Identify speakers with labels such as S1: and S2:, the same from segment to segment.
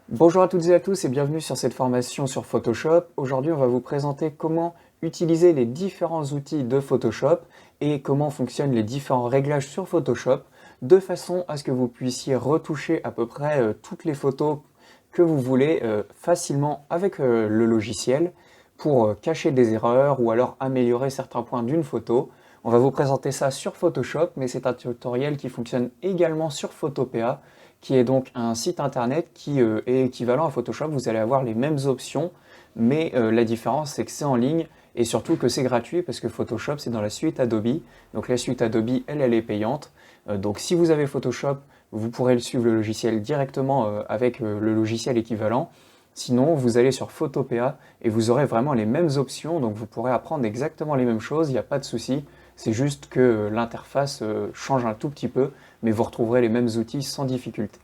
S1: Bonjour à toutes et à tous et bienvenue sur cette formation sur Photoshop. Aujourd'hui, on va vous présenter comment utiliser les différents outils de Photoshop et comment fonctionnent les différents réglages sur Photoshop de façon à ce que vous puissiez retoucher à peu près toutes les photos que vous voulez facilement avec le logiciel pour cacher des erreurs ou alors améliorer certains points d'une photo. On va vous présenter ça sur Photoshop, mais c'est un tutoriel qui fonctionne également sur Photopea, qui est donc un site internet qui est équivalent à Photoshop. Vous allez avoir les mêmes options, mais la différence c'est que c'est en ligne et surtout que c'est gratuit parce que Photoshop c'est dans la suite Adobe. Donc la suite Adobe, elle est payante. Donc si vous avez Photoshop, vous pourrez le suivre le logiciel directement avec le logiciel équivalent. Sinon, vous allez sur Photopea et vous aurez vraiment les mêmes options, donc vous pourrez apprendre exactement les mêmes choses, il n'y a pas de souci. C'est juste que l'interface change un tout petit peu, mais vous retrouverez les mêmes outils sans difficulté.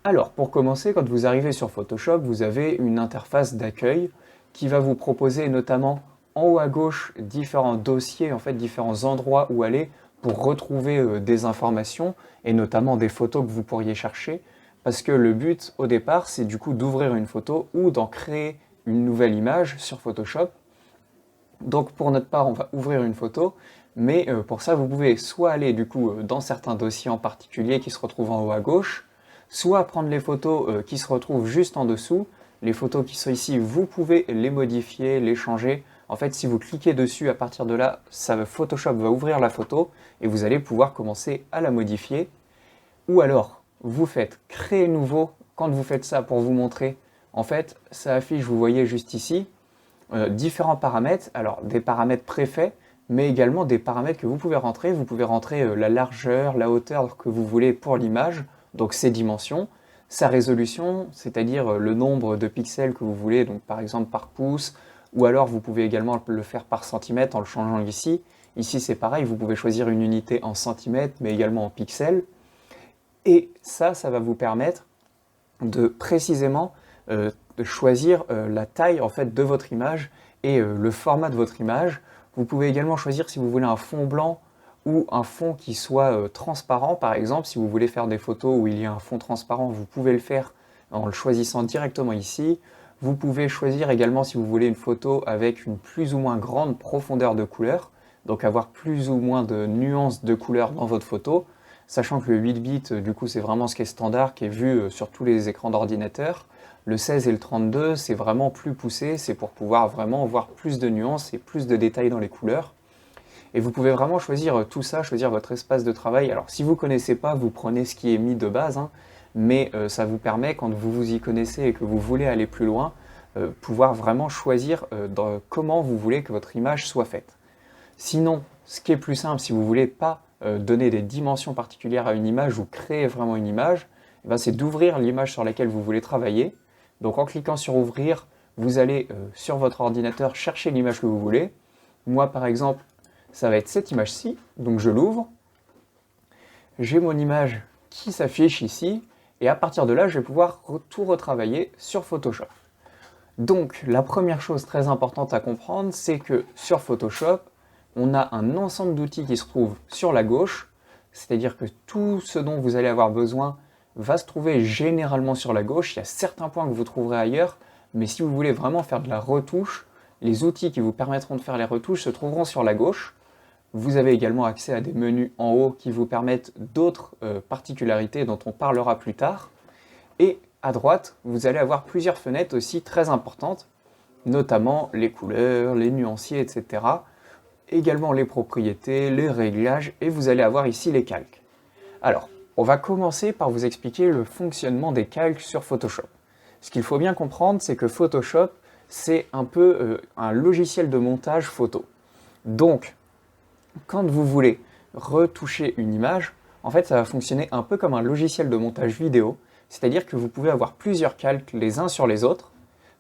S1: Alors, pour commencer, quand vous arrivez sur Photoshop, vous avez une interface d'accueil qui va vous proposer notamment en haut à gauche différents dossiers, en fait différents endroits où aller pour retrouver des informations et notamment des photos que vous pourriez chercher. Parce que le but au départ, c'est du coup d'ouvrir une photo ou d'en créer une nouvelle image sur Photoshop. Donc pour notre part, on va ouvrir une photo, mais pour ça, vous pouvez soit aller du coup dans certains dossiers en particulier qui se retrouvent en haut à gauche, soit prendre les photos qui se retrouvent juste en dessous. Les photos qui sont ici, vous pouvez les modifier, les changer. En fait, si vous cliquez dessus, à partir de là, Photoshop va ouvrir la photo et vous allez pouvoir commencer à la modifier. Ou alors, vous faites créer nouveau. Quand vous faites ça pour vous montrer, en fait, ça affiche, vous voyez juste ici, différents paramètres, alors des paramètres préfaits, mais également des paramètres que vous pouvez rentrer. Vous pouvez rentrer la largeur, la hauteur que vous voulez pour l'image, donc ses dimensions, sa résolution, c'est-à-dire le nombre de pixels que vous voulez, donc par exemple par pouce, ou alors vous pouvez également le faire par centimètre en le changeant ici. Ici c'est pareil, vous pouvez choisir une unité en centimètres, mais également en pixels. Et ça va vous permettre de précisément de choisir la taille en fait de votre image et le format de votre image. Vous pouvez également choisir si vous voulez un fond blanc ou un fond qui soit transparent. Par exemple, si vous voulez faire des photos où il y a un fond transparent, vous pouvez le faire en le choisissant directement ici. Vous pouvez choisir également si vous voulez une photo avec une plus ou moins grande profondeur de couleur, donc avoir plus ou moins de nuances de couleurs dans votre photo, sachant que le 8 bits, du coup, c'est vraiment ce qui est standard, qui est vu sur tous les écrans d'ordinateur. Le 16 et le 32, c'est vraiment plus poussé, c'est pour pouvoir vraiment voir plus de nuances et plus de détails dans les couleurs. Et vous pouvez vraiment choisir tout ça, choisir votre espace de travail. Alors si vous ne connaissez pas, vous prenez ce qui est mis de base, hein, mais ça vous permet, quand vous vous y connaissez et que vous voulez aller plus loin, pouvoir vraiment choisir comment vous voulez que votre image soit faite. Sinon, ce qui est plus simple, si vous ne voulez pas donner des dimensions particulières à une image ou créer vraiment une image, eh ben, c'est d'ouvrir l'image sur laquelle vous voulez travailler. Donc en cliquant sur ouvrir, vous allez sur votre ordinateur chercher l'image que vous voulez. Moi par exemple, ça va être cette image-ci, donc je l'ouvre. J'ai mon image qui s'affiche ici, et à partir de là, je vais pouvoir tout retravailler sur Photoshop. Donc la première chose très importante à comprendre, c'est que sur Photoshop, on a un ensemble d'outils qui se trouvent sur la gauche, c'est-à-dire que tout ce dont vous allez avoir besoin va se trouver généralement sur la gauche. Il y a certains points que vous trouverez ailleurs, mais si vous voulez vraiment faire de la retouche, les outils qui vous permettront de faire les retouches se trouveront sur la gauche. Vous avez également accès à des menus en haut qui vous permettent d'autres particularités dont on parlera plus tard. Et à droite, vous allez avoir plusieurs fenêtres aussi très importantes, notamment les couleurs, les nuanciers, etc. Également les propriétés, les réglages, et vous allez avoir ici les calques. Alors, on va commencer par vous expliquer le fonctionnement des calques sur Photoshop. Ce qu'il faut bien comprendre, c'est que Photoshop, c'est un peu un logiciel de montage photo. Donc, quand vous voulez retoucher une image, en fait, ça va fonctionner un peu comme un logiciel de montage vidéo, c'est-à-dire que vous pouvez avoir plusieurs calques les uns sur les autres.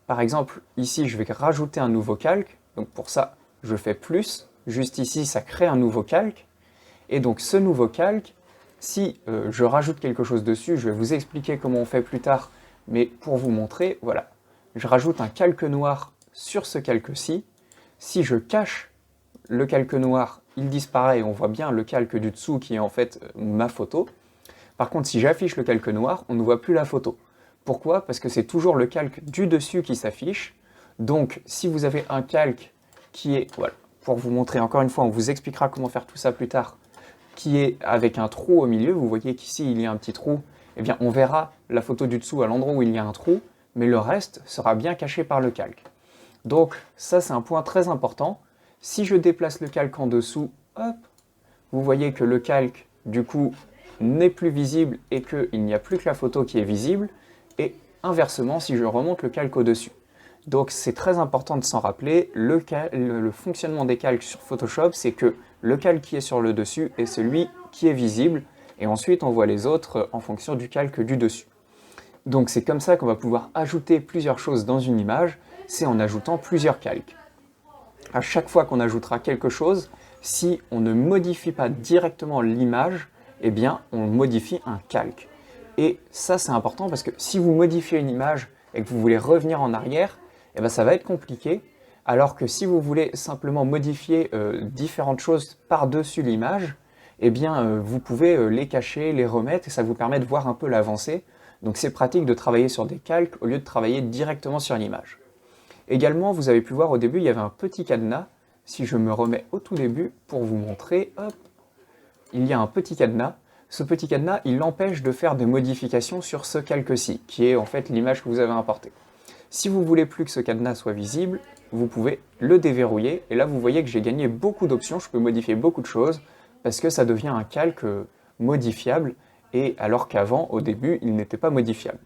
S1: Par exemple, ici, je vais rajouter un nouveau calque, donc pour ça, je fais plus, juste ici, ça crée un nouveau calque, et donc ce nouveau calque, si je rajoute quelque chose dessus, je vais vous expliquer comment on fait plus tard, mais pour vous montrer, voilà, je rajoute un calque noir sur ce calque-ci. Si je cache le calque noir, il disparaît et on voit bien le calque du dessous qui est en fait ma photo. Par contre, si j'affiche le calque noir, on ne voit plus la photo. Pourquoi? Parce que c'est toujours le calque du dessus qui s'affiche. Donc, si vous avez un calque qui est, voilà, pour vous montrer encore une fois, on vous expliquera comment faire tout ça plus tard, qui est avec un trou au milieu, vous voyez qu'ici il y a un petit trou, eh bien on verra la photo du dessous à l'endroit où il y a un trou, mais le reste sera bien caché par le calque. Donc ça c'est un point très important. Si je déplace le calque en dessous, hop, vous voyez que le calque du coup n'est plus visible et qu'il n'y a plus que la photo qui est visible, et inversement si je remonte le calque au-dessus. Donc c'est très important de s'en rappeler, le fonctionnement des calques sur Photoshop, c'est que le calque qui est sur le dessus est celui qui est visible, et ensuite on voit les autres en fonction du calque du dessus. Donc c'est comme ça qu'on va pouvoir ajouter plusieurs choses dans une image, c'est en ajoutant plusieurs calques. À chaque fois qu'on ajoutera quelque chose, si on ne modifie pas directement l'image, eh bien on modifie un calque. Et ça c'est important parce que si vous modifiez une image et que vous voulez revenir en arrière, eh bien, ça va être compliqué, alors que si vous voulez simplement modifier différentes choses par-dessus l'image, eh bien, vous pouvez les cacher, les remettre, et ça vous permet de voir un peu l'avancée. Donc c'est pratique de travailler sur des calques au lieu de travailler directement sur l'image. Également, vous avez pu voir au début, il y avait un petit cadenas. Si je me remets au tout début pour vous montrer, hop, il y a un petit cadenas. Ce petit cadenas, il empêche de faire des modifications sur ce calque-ci, qui est en fait l'image que vous avez importée. Si vous ne voulez plus que ce cadenas soit visible, vous pouvez le déverrouiller, et là vous voyez que j'ai gagné beaucoup d'options, je peux modifier beaucoup de choses, parce que ça devient un calque modifiable, et alors qu'avant, au début, il n'était pas modifiable.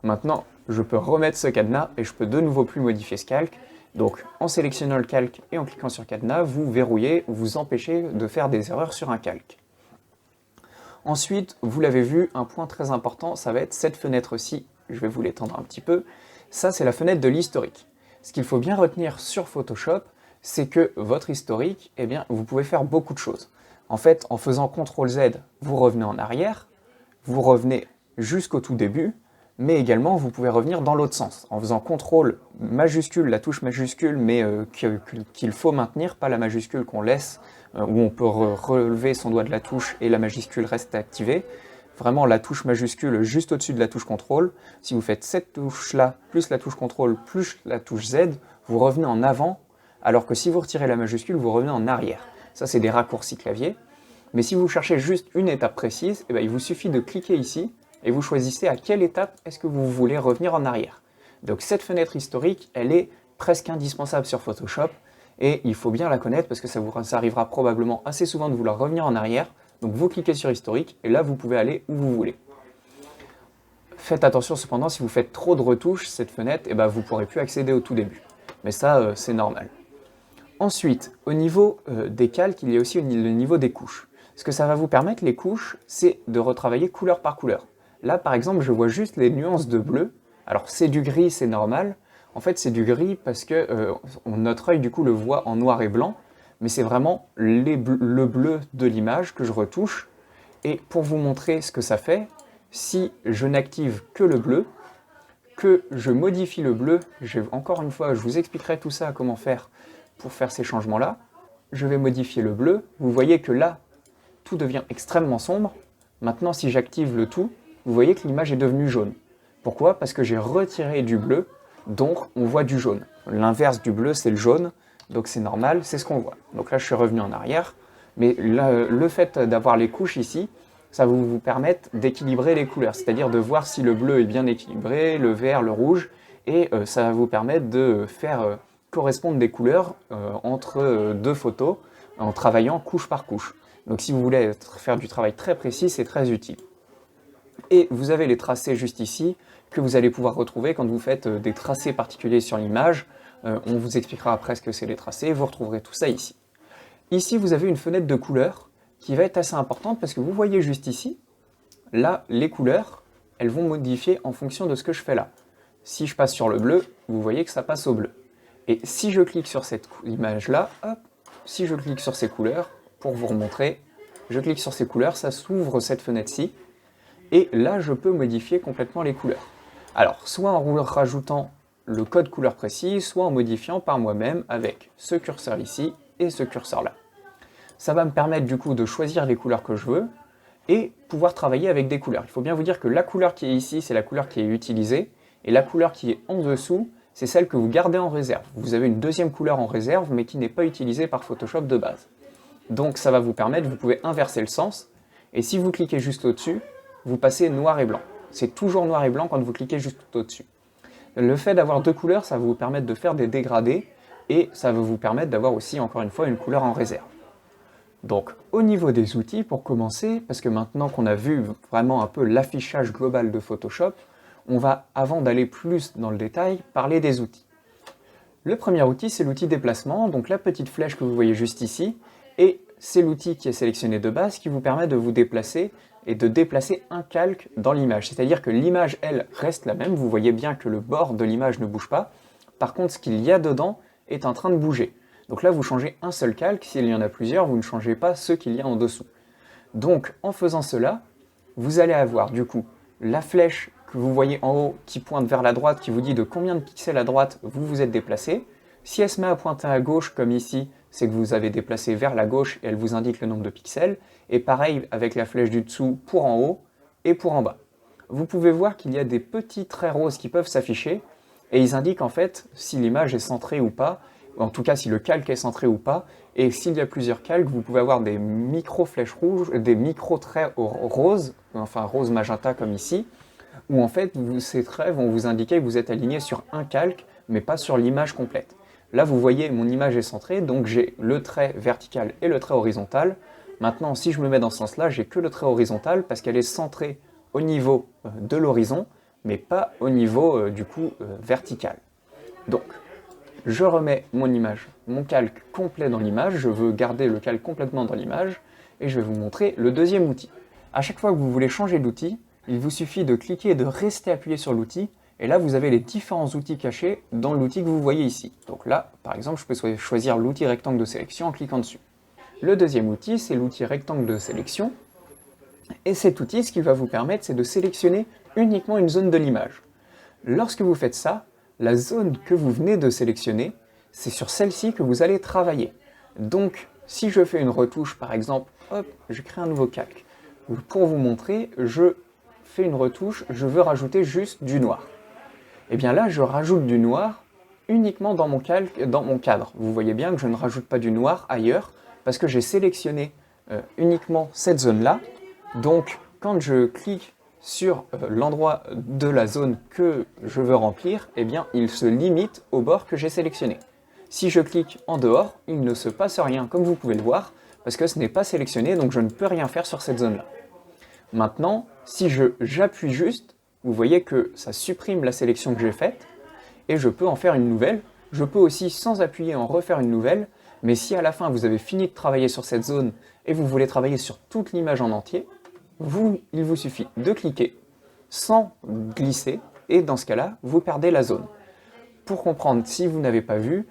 S1: Maintenant, je peux remettre ce cadenas, et je peux de nouveau plus modifier ce calque, donc en sélectionnant le calque et en cliquant sur cadenas, vous verrouillez, vous empêchez de faire des erreurs sur un calque. Ensuite, vous l'avez vu, un point très important, ça va être cette fenêtre-ci, je vais vous l'étendre un petit peu. Ça, c'est la fenêtre de l'historique. Ce qu'il faut bien retenir sur Photoshop, c'est que votre historique, eh bien, vous pouvez faire beaucoup de choses. En fait, en faisant CTRL-Z, vous revenez en arrière, vous revenez jusqu'au tout début, mais également, vous pouvez revenir dans l'autre sens. En faisant CTRL majuscule, la touche majuscule, mais qu'il faut maintenir, pas la majuscule qu'on laisse, où on peut relever son doigt de la touche et la majuscule reste activée. Vraiment la touche majuscule juste au-dessus de la touche CTRL. Si vous faites cette touche-là, plus la touche CTRL, plus la touche Z, vous revenez en avant, alors que si vous retirez la majuscule, vous revenez en arrière. Ça, c'est des raccourcis clavier. Mais si vous cherchez juste une étape précise, eh bien, il vous suffit de cliquer ici, et vous choisissez à quelle étape est-ce que vous voulez revenir en arrière. Donc cette fenêtre historique, elle est presque indispensable sur Photoshop, et il faut bien la connaître parce que ça arrivera probablement assez souvent de vouloir revenir en arrière. Donc vous cliquez sur historique et là vous pouvez aller où vous voulez. Faites attention cependant, si vous faites trop de retouches, cette fenêtre, eh ben, vous ne pourrez plus accéder au tout début. Mais ça, c'est normal. Ensuite, au niveau des calques, il y a aussi le niveau des couches. Ce que ça va vous permettre, les couches, c'est de retravailler couleur par couleur. Là, par exemple, je vois juste les nuances de bleu. Alors c'est du gris, c'est normal. En fait, c'est du gris parce que notre œil, du coup, le voit en noir et blanc. Mais c'est vraiment le bleu de l'image que je retouche. Et pour vous montrer ce que ça fait, si je n'active que le bleu, que je modifie le bleu, encore une fois, je vous expliquerai tout ça, comment faire pour faire ces changements-là. Je vais modifier le bleu. Vous voyez que là, tout devient extrêmement sombre. Maintenant, si j'active le tout, vous voyez que l'image est devenue jaune. Pourquoi? Parce que j'ai retiré du bleu, donc on voit du jaune. L'inverse du bleu, c'est le jaune. Donc c'est normal, c'est ce qu'on voit. Donc là, je suis revenu en arrière. Mais le fait d'avoir les couches ici, ça va vous permettre d'équilibrer les couleurs. C'est-à-dire de voir si le bleu est bien équilibré, le vert, le rouge. Et ça va vous permettre de faire correspondre des couleurs entre deux photos en travaillant couche par couche. Donc si vous voulez faire du travail très précis, c'est très utile. Et vous avez les tracés juste ici, que vous allez pouvoir retrouver quand vous faites des tracés particuliers sur l'image. On vous expliquera après ce que c'est les tracés, vous retrouverez tout ça ici. Ici, vous avez une fenêtre de couleurs qui va être assez importante parce que vous voyez juste ici, là, les couleurs, elles vont modifier en fonction de ce que je fais là. Si je passe sur le bleu, vous voyez que ça passe au bleu. Et si je clique sur cette image-là, hop, si je clique sur ces couleurs, pour vous remontrer, je clique sur ces couleurs, ça s'ouvre cette fenêtre-ci, et là, je peux modifier complètement les couleurs. Alors, soit en rajoutant le code couleur précis, soit en modifiant par moi-même avec ce curseur ici et ce curseur là. Ça va me permettre du coup de choisir les couleurs que je veux, et pouvoir travailler avec des couleurs. Il faut bien vous dire que la couleur qui est ici, c'est la couleur qui est utilisée, et la couleur qui est en dessous, c'est celle que vous gardez en réserve. Vous avez une deuxième couleur en réserve, mais qui n'est pas utilisée par Photoshop de base. Donc ça va vous permettre, vous pouvez inverser le sens, et si vous cliquez juste au-dessus, vous passez noir et blanc. C'est toujours noir et blanc quand vous cliquez juste au-dessus. Le fait d'avoir deux couleurs, ça va vous permettre de faire des dégradés, et ça va vous permettre d'avoir aussi, encore une fois, une couleur en réserve. Donc, au niveau des outils, pour commencer, parce que maintenant qu'on a vu vraiment un peu l'affichage global de Photoshop, on va, avant d'aller plus dans le détail, parler des outils. Le premier outil, c'est l'outil déplacement, donc la petite flèche que vous voyez juste ici, et c'est l'outil qui est sélectionné de base qui vous permet de vous déplacer et de déplacer un calque dans l'image. C'est-à-dire que l'image, elle, reste la même, vous voyez bien que le bord de l'image ne bouge pas, par contre, ce qu'il y a dedans est en train de bouger. Donc là, vous changez un seul calque, s'il y en a plusieurs, vous ne changez pas ce qu'il y a en dessous. Donc, en faisant cela, vous allez avoir du coup la flèche que vous voyez en haut qui pointe vers la droite, qui vous dit de combien de pixels à droite vous vous êtes déplacé. Si elle se met à pointer à gauche, comme ici, c'est que vous avez déplacé vers la gauche et elle vous indique le nombre de pixels. Et pareil avec la flèche du dessous pour en haut et pour en bas. Vous pouvez voir qu'il y a des petits traits roses qui peuvent s'afficher et ils indiquent en fait si l'image est centrée ou pas, en tout cas si le calque est centré ou pas, et s'il y a plusieurs calques, vous pouvez avoir des micro-flèches rouges, des micro-traits roses, enfin rose magenta comme ici, où en fait ces traits vont vous indiquer que vous êtes aligné sur un calque, mais pas sur l'image complète. Là vous voyez mon image est centrée, donc j'ai le trait vertical et le trait horizontal. Maintenant si je me mets dans ce sens-là, j'ai que le trait horizontal parce qu'elle est centrée au niveau de l'horizon, mais pas au niveau du coup vertical. Donc, je remets mon image, mon calque complet dans l'image, je veux garder le calque complètement dans l'image, et je vais vous montrer le deuxième outil. À chaque fois que vous voulez changer d'outil, il vous suffit de cliquer et de rester appuyé sur l'outil, et là vous avez les différents outils cachés dans l'outil que vous voyez ici. Donc là, par exemple, je peux choisir l'outil rectangle de sélection en cliquant dessus. Le deuxième outil, c'est l'outil rectangle de sélection, et cet outil, ce qu'il va vous permettre, c'est de sélectionner uniquement une zone de l'image. Lorsque vous faites ça, la zone que vous venez de sélectionner, c'est sur celle-ci que vous allez travailler. Donc, si je fais une retouche, par exemple, hop, je crée un nouveau calque. Pour vous montrer, je fais une retouche, je veux rajouter juste du noir. Et bien là, je rajoute du noir uniquement dans mon calque, dans mon cadre. Vous voyez bien que je ne rajoute pas du noir ailleurs, parce que j'ai sélectionné uniquement cette zone-là. Donc, quand je clique sur l'endroit de la zone que je veux remplir, eh bien, il se limite au bord que j'ai sélectionné. Si je clique en dehors, il ne se passe rien, comme vous pouvez le voir, parce que ce n'est pas sélectionné, donc je ne peux rien faire sur cette zone-là. Maintenant, si j'appuie juste, vous voyez que ça supprime la sélection que j'ai faite, et je peux en faire une nouvelle. Je peux aussi, sans appuyer, en refaire une nouvelle, mais si à la fin vous avez fini de travailler sur cette zone, et vous voulez travailler sur toute l'image en entier, il vous suffit de cliquer sans glisser, et dans ce cas-là, vous perdez la zone. Pour comprendre, si vous n'avez pas vu,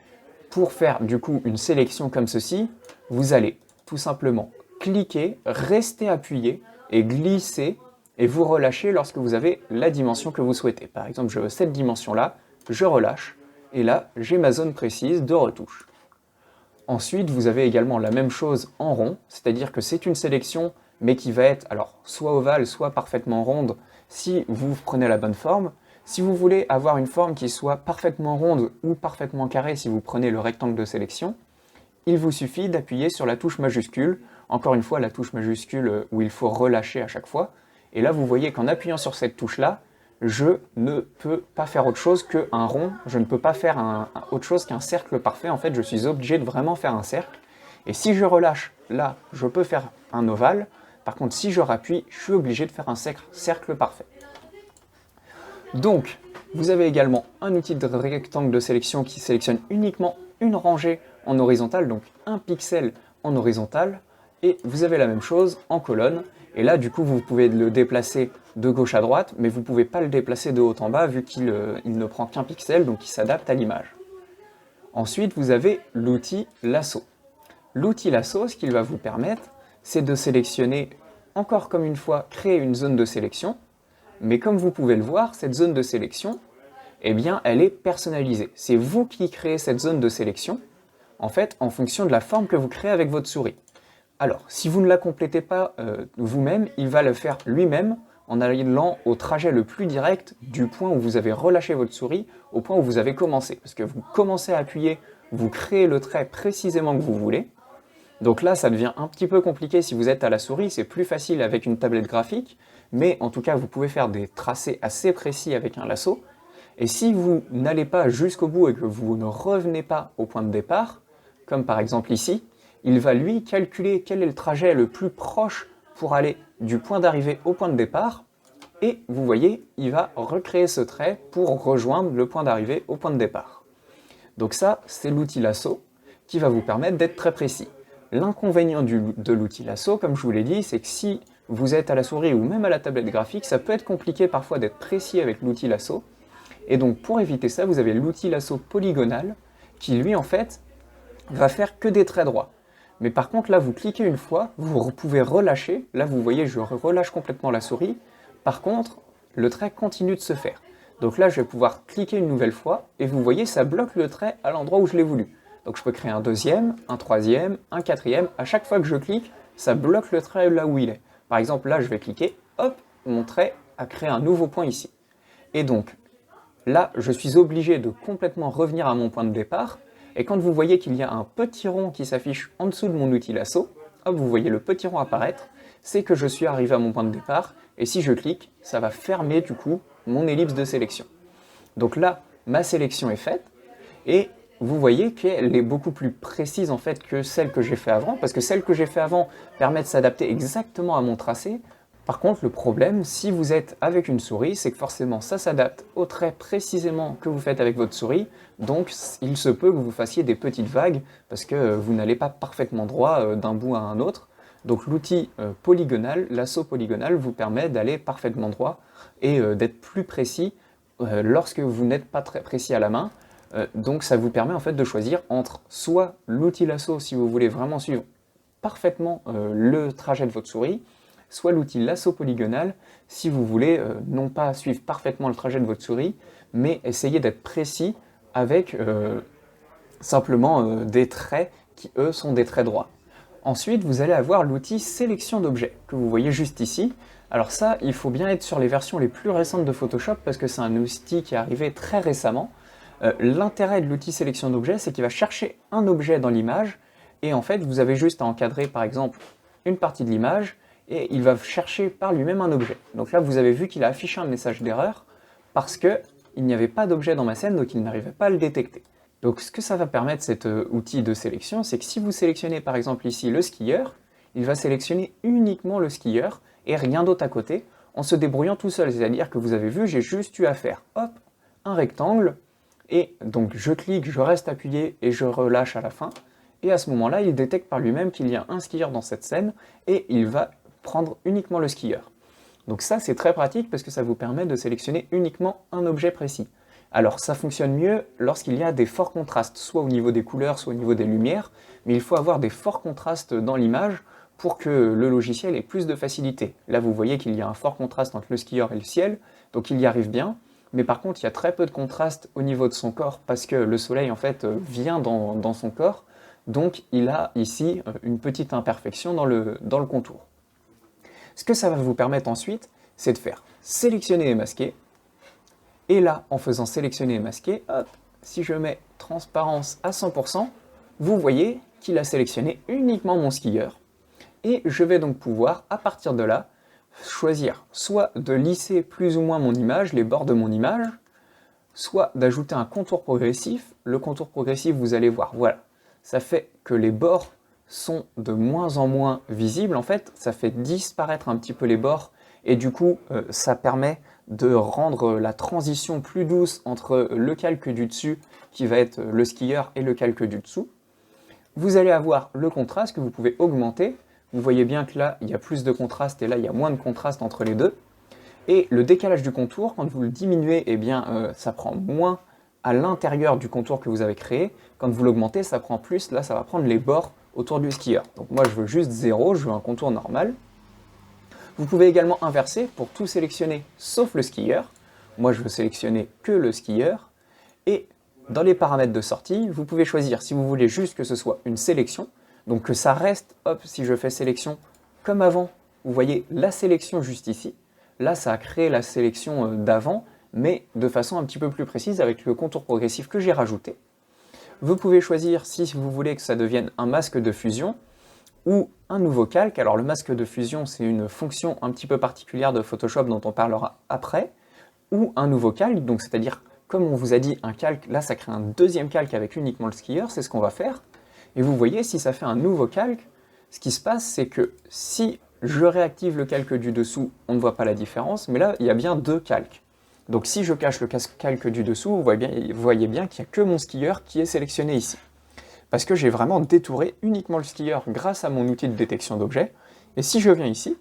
S1: pour faire du coup une sélection comme ceci, vous allez tout simplement cliquer, rester appuyé et glisser, et vous relâchez lorsque vous avez la dimension que vous souhaitez. Par exemple, je veux cette dimension-là, je relâche, et là, j'ai ma zone précise de retouche. Ensuite, vous avez également la même chose en rond, c'est-à-dire que c'est une sélection mais qui va être alors soit ovale, soit parfaitement ronde, si vous prenez la bonne forme. Si vous voulez avoir une forme qui soit parfaitement ronde ou parfaitement carrée, si vous prenez le rectangle de sélection, il vous suffit d'appuyer sur la touche majuscule, encore une fois la touche majuscule où il faut relâcher à chaque fois, et là vous voyez qu'en appuyant sur cette touche-là, je ne peux pas faire autre chose qu'un rond, je ne peux pas faire autre chose qu'un cercle parfait, en fait je suis obligé de vraiment faire un cercle, et si je relâche, là, je peux faire un ovale. Par contre, si je rappuie, je suis obligé de faire un cercle parfait. Donc, vous avez également un outil de rectangle de sélection qui sélectionne uniquement une rangée en horizontal, donc un pixel en horizontal, et vous avez la même chose en colonne. Et là, du coup, vous pouvez le déplacer de gauche à droite, mais vous ne pouvez pas le déplacer de haut en bas vu qu'il ne prend qu'un pixel, donc il s'adapte à l'image. Ensuite, vous avez l'outil lasso. L'outil lasso, ce qu'il va vous permettre, c'est de sélectionner, encore comme une fois, créer une zone de sélection, mais comme vous pouvez le voir, cette zone de sélection, eh bien, elle est personnalisée. C'est vous qui créez cette zone de sélection, en fait, en fonction de la forme que vous créez avec votre souris. Alors, si vous ne la complétez pas vous-même, il va le faire lui-même en allant au trajet le plus direct du point où vous avez relâché votre souris au point où vous avez commencé. Parce que vous commencez à appuyer, vous créez le trait précisément que vous voulez. Donc là, ça devient un petit peu compliqué si vous êtes à la souris, c'est plus facile avec une tablette graphique, mais en tout cas, vous pouvez faire des tracés assez précis avec un lasso. Et si vous n'allez pas jusqu'au bout et que vous ne revenez pas au point de départ, comme par exemple ici, il va lui calculer quel est le trajet le plus proche pour aller du point d'arrivée au point de départ, et vous voyez, il va recréer ce trait pour rejoindre le point d'arrivée au point de départ. Donc ça, c'est l'outil lasso qui va vous permettre d'être très précis. L'inconvénient de l'outil lasso, comme je vous l'ai dit, c'est que si vous êtes à la souris ou même à la tablette graphique, ça peut être compliqué parfois d'être précis avec l'outil lasso. Et donc pour éviter ça, vous avez l'outil lasso polygonal qui lui en fait va faire que des traits droits. Mais par contre là vous cliquez une fois, vous pouvez relâcher, là vous voyez je relâche complètement la souris, par contre le trait continue de se faire. Donc là je vais pouvoir cliquer une nouvelle fois et vous voyez ça bloque le trait à l'endroit où je l'ai voulu. Donc je peux créer un deuxième, un troisième, un quatrième, à chaque fois que je clique, ça bloque le trait là où il est. Par exemple là je vais cliquer, hop, mon trait a créé un nouveau point ici. Et donc là, je suis obligé de complètement revenir à mon point de départ, et quand vous voyez qu'il y a un petit rond qui s'affiche en dessous de mon outil lasso, hop, vous voyez le petit rond apparaître, c'est que je suis arrivé à mon point de départ, et si je clique, ça va fermer du coup mon ellipse de sélection. Donc là, ma sélection est faite, et vous voyez qu'elle est beaucoup plus précise en fait que celle que j'ai fait avant, parce que celle que j'ai fait avant permet de s'adapter exactement à mon tracé. Par contre, le problème, si vous êtes avec une souris, c'est que forcément ça s'adapte au trait précisément que vous faites avec votre souris, donc il se peut que vous fassiez des petites vagues, parce que vous n'allez pas parfaitement droit d'un bout à un autre. Donc l'outil polygonal, lasso polygonal, vous permet d'aller parfaitement droit et d'être plus précis lorsque vous n'êtes pas très précis à la main. Donc ça vous permet en fait de choisir entre soit l'outil lasso si vous voulez vraiment suivre parfaitement le trajet de votre souris, soit l'outil lasso polygonal si vous voulez non pas suivre parfaitement le trajet de votre souris, mais essayer d'être précis avec simplement des traits qui eux sont des traits droits. Ensuite, vous allez avoir l'outil sélection d'objets que vous voyez juste ici. Alors ça, il faut bien être sur les versions les plus récentes de Photoshop parce que c'est un outil qui est arrivé très récemment. L'intérêt de l'outil sélection d'objets, c'est qu'il va chercher un objet dans l'image et en fait, vous avez juste à encadrer par exemple une partie de l'image et il va chercher par lui-même un objet. Donc là, vous avez vu qu'il a affiché un message d'erreur parce qu'il n'y avait pas d'objet dans ma scène, donc il n'arrivait pas à le détecter. Donc ce que ça va permettre cet outil de sélection, c'est que si vous sélectionnez par exemple ici le skieur, il va sélectionner uniquement le skieur et rien d'autre à côté en se débrouillant tout seul. C'est-à-dire que vous avez vu, j'ai juste eu à faire hop, un rectangle et donc je clique, je reste appuyé et je relâche à la fin. Et à ce moment-là, il détecte par lui-même qu'il y a un skieur dans cette scène et il va prendre uniquement le skieur. Donc ça, c'est très pratique parce que ça vous permet de sélectionner uniquement un objet précis. Alors ça fonctionne mieux lorsqu'il y a des forts contrastes, soit au niveau des couleurs, soit au niveau des lumières, mais il faut avoir des forts contrastes dans l'image pour que le logiciel ait plus de facilité. Là, vous voyez qu'il y a un fort contraste entre le skieur et le ciel, donc il y arrive bien, mais par contre, il y a très peu de contraste au niveau de son corps parce que le soleil, en fait, vient dans son corps, donc il a ici une petite imperfection dans le contour. Ce que ça va vous permettre ensuite, c'est de faire sélectionner et masquer. Et là, en faisant sélectionner et masquer, hop, si je mets transparence à 100%, vous voyez qu'il a sélectionné uniquement mon skieur. Et je vais donc pouvoir, à partir de là, choisir soit de lisser plus ou moins mon image, les bords de mon image, soit d'ajouter un contour progressif. Le contour progressif, vous allez voir, voilà, ça fait que les bords sont de moins en moins visibles. En fait, ça fait disparaître un petit peu les bords et du coup, ça permet de rendre la transition plus douce entre le calque du dessus, qui va être le skieur, et le calque du dessous. Vous allez avoir le contraste que vous pouvez augmenter. Vous voyez bien que là, il y a plus de contraste et là, il y a moins de contraste entre les deux. Et le décalage du contour, quand vous le diminuez, eh bien, ça prend moins à l'intérieur du contour que vous avez créé. Quand vous l'augmentez, ça prend plus. Là, ça va prendre les bords autour du skieur. Donc moi, je veux juste 0, je veux un contour normal. Vous pouvez également inverser pour tout sélectionner sauf le skieur. Moi, je veux sélectionner que le skieur. Et dans les paramètres de sortie, vous pouvez choisir si vous voulez juste que ce soit une sélection. Donc que ça reste, hop, si je fais sélection comme avant, vous voyez la sélection juste ici. Là, ça a créé la sélection d'avant, mais de façon un petit peu plus précise avec le contour progressif que j'ai rajouté. Vous pouvez choisir si vous voulez que ça devienne un masque de fusion ou un nouveau calque. Alors le masque de fusion, c'est une fonction un petit peu particulière de Photoshop dont on parlera après, ou un nouveau calque, donc c'est-à-dire, comme on vous a dit, un calque, là ça crée un deuxième calque avec uniquement le skieur, c'est ce qu'on va faire. Et vous voyez, si ça fait un nouveau calque, ce qui se passe, c'est que si je réactive le calque du dessous, on ne voit pas la différence, mais là, il y a bien deux calques. Donc si je cache le calque du dessous, vous voyez bien qu'il n'y a que mon skieur qui est sélectionné ici. Parce que j'ai vraiment détouré uniquement le skieur grâce à mon outil de détection d'objets. Et si je viens ici,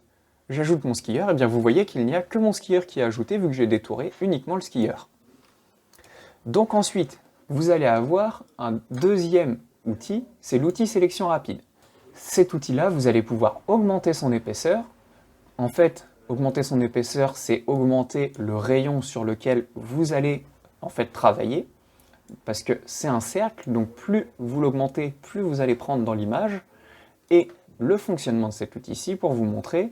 S1: j'ajoute mon skieur, et bien vous voyez qu'il n'y a que mon skieur qui est ajouté vu que j'ai détouré uniquement le skieur. Donc ensuite, vous allez avoir un deuxième outil, c'est l'outil sélection rapide. Cet outil-là, vous allez pouvoir augmenter son épaisseur. En fait, augmenter son épaisseur, c'est augmenter le rayon sur lequel vous allez en fait travailler, parce que c'est un cercle, donc plus vous l'augmentez, plus vous allez prendre dans l'image. Et le fonctionnement de cet outil-ci, pour vous montrer,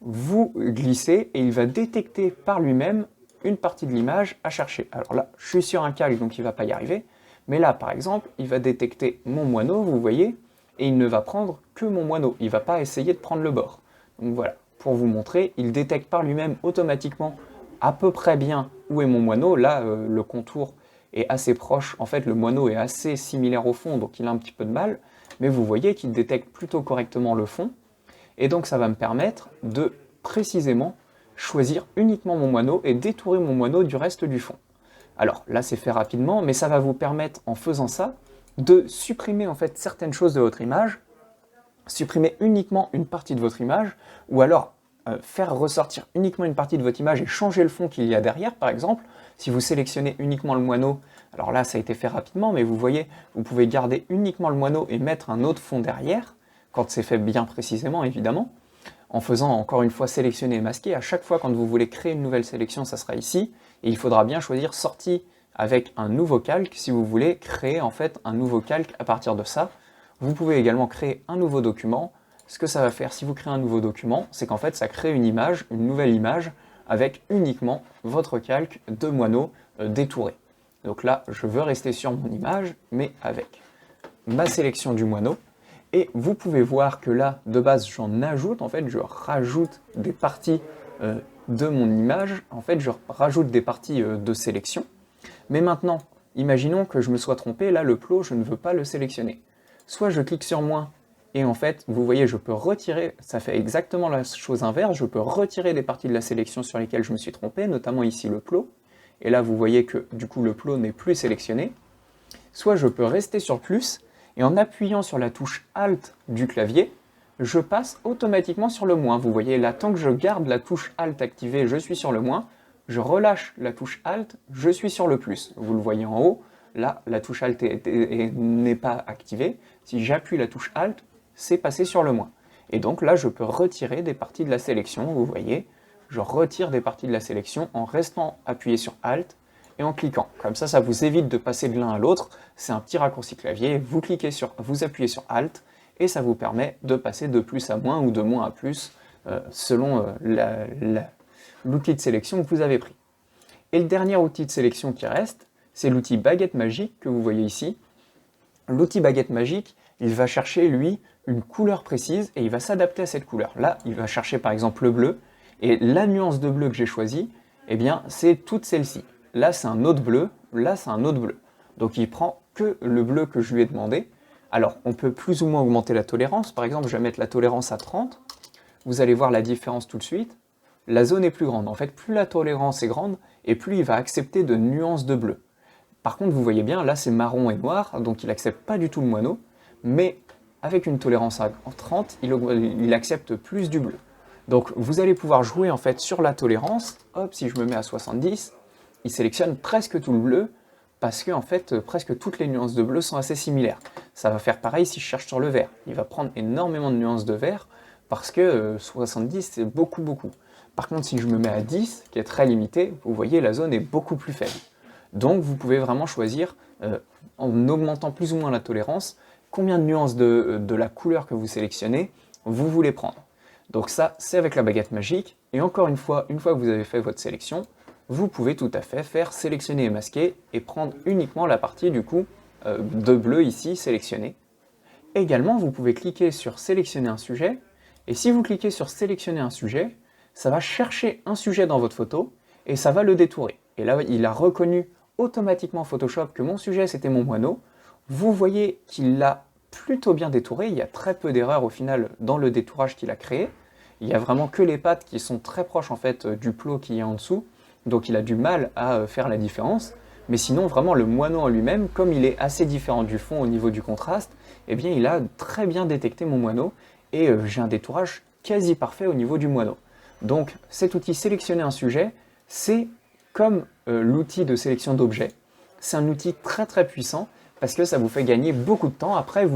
S1: vous glissez et il va détecter par lui-même une partie de l'image à chercher. Alors là, je suis sur un calque, donc il ne va pas y arriver. Mais là, par exemple, il va détecter mon moineau, vous voyez, et il ne va prendre que mon moineau. Il ne va pas essayer de prendre le bord. Donc voilà, pour vous montrer, il détecte par lui-même automatiquement à peu près bien où est mon moineau. Là, le contour est assez proche. En fait, le moineau est assez similaire au fond, donc il a un petit peu de mal. Mais vous voyez qu'il détecte plutôt correctement le fond. Et donc ça va me permettre de précisément choisir uniquement mon moineau et détourer mon moineau du reste du fond. Alors là c'est fait rapidement, mais ça va vous permettre en faisant ça de supprimer en fait certaines choses de votre image, supprimer uniquement une partie de votre image, ou alors faire ressortir uniquement une partie de votre image et changer le fond qu'il y a derrière par exemple. Si vous sélectionnez uniquement le moineau, alors là ça a été fait rapidement, mais vous voyez, vous pouvez garder uniquement le moineau et mettre un autre fond derrière, quand c'est fait bien précisément évidemment, en faisant encore une fois sélectionner et masquer. À chaque fois quand vous voulez créer une nouvelle sélection, ça sera ici, et il faudra bien choisir sortie avec un nouveau calque si vous voulez créer en fait un nouveau calque à partir de ça. Vous pouvez également créer un nouveau document. Ce que ça va faire si vous créez un nouveau document, c'est qu'en fait ça crée une image, une nouvelle image, avec uniquement votre calque de moineau détouré. Donc là, je veux rester sur mon image, mais avec ma sélection du moineau. Et vous pouvez voir que là, de base, j'en ajoute, en fait, je rajoute des parties de mon image, en fait, je rajoute des parties de sélection. Mais maintenant, imaginons que je me sois trompé, là, le plot, je ne veux pas le sélectionner. Soit je clique sur moins, et en fait, vous voyez, je peux retirer, ça fait exactement la chose inverse, je peux retirer des parties de la sélection sur lesquelles je me suis trompé, notamment ici le plot. Et là, vous voyez que, du coup, le plot n'est plus sélectionné. Soit je peux rester sur plus, et en appuyant sur la touche Alt du clavier, je passe automatiquement sur le moins. Vous voyez là, tant que je garde la touche Alt activée, je suis sur le moins. Je relâche la touche Alt, je suis sur le plus. Vous le voyez en haut, là, la touche Alt n'est pas activée. Si j'appuie la touche Alt, c'est passé sur le moins. Et donc là, je peux retirer des parties de la sélection. Vous voyez, je retire des parties de la sélection en restant appuyé sur Alt et en cliquant. Comme ça vous évite de passer de l'un à l'autre. C'est un petit raccourci clavier. Vous appuyez sur Alt et ça vous permet de passer de plus à moins ou de moins à plus selon l'outil de sélection que vous avez pris. Et le dernier outil de sélection qui reste, c'est l'outil baguette magique que vous voyez ici. L'outil baguette magique, il va chercher, lui, une couleur précise et il va s'adapter à cette couleur. Là, il va chercher par exemple le bleu, et la nuance de bleu que j'ai choisie, eh bien, c'est toute celle-ci. Là, c'est un autre bleu, là, c'est un autre bleu. Donc, il prend que le bleu que je lui ai demandé. Alors, on peut plus ou moins augmenter la tolérance. Par exemple, je vais mettre la tolérance à 30. Vous allez voir la différence tout de suite. La zone est plus grande. En fait, plus la tolérance est grande, et plus il va accepter de nuances de bleu. Par contre, vous voyez bien, là, c'est marron et noir, donc il n'accepte pas du tout le moineau. Mais avec une tolérance à 30, il accepte plus du bleu. Donc, vous allez pouvoir jouer en fait sur la tolérance. Hop, si je me mets à 70, il sélectionne presque tout le bleu, parce que en fait, presque toutes les nuances de bleu sont assez similaires. Ça va faire pareil si je cherche sur le vert. Il va prendre énormément de nuances de vert, parce que 70, c'est beaucoup. Par contre, si je me mets à 10, qui est très limité, vous voyez, la zone est beaucoup plus faible. Donc, vous pouvez vraiment choisir, en augmentant plus ou moins la tolérance, combien de nuances de la couleur que vous sélectionnez vous voulez prendre. Donc ça, c'est avec la baguette magique. Et encore une fois que vous avez fait votre sélection, vous pouvez tout à fait faire sélectionner et masquer et prendre uniquement la partie du coup de bleu ici sélectionnée. Également, vous pouvez cliquer sur sélectionner un sujet. Et si vous cliquez sur sélectionner un sujet, ça va chercher un sujet dans votre photo et ça va le détourer. Et là, il a reconnu automatiquement Photoshop que mon sujet c'était mon moineau. Vous voyez qu'il l'a plutôt bien détouré, il y a très peu d'erreurs au final dans le détourage qu'il a créé. Il n'y a vraiment que les pattes qui sont très proches en fait du plot qui est en dessous, donc il a du mal à faire la différence. Mais sinon vraiment le moineau en lui-même, comme il est assez différent du fond au niveau du contraste, eh bien il a très bien détecté mon moineau et j'ai un détourage quasi parfait au niveau du moineau. Donc cet outil sélectionner un sujet, c'est comme l'outil de sélection d'objets. C'est un outil très très puissant parce que ça vous fait gagner beaucoup de temps. Après,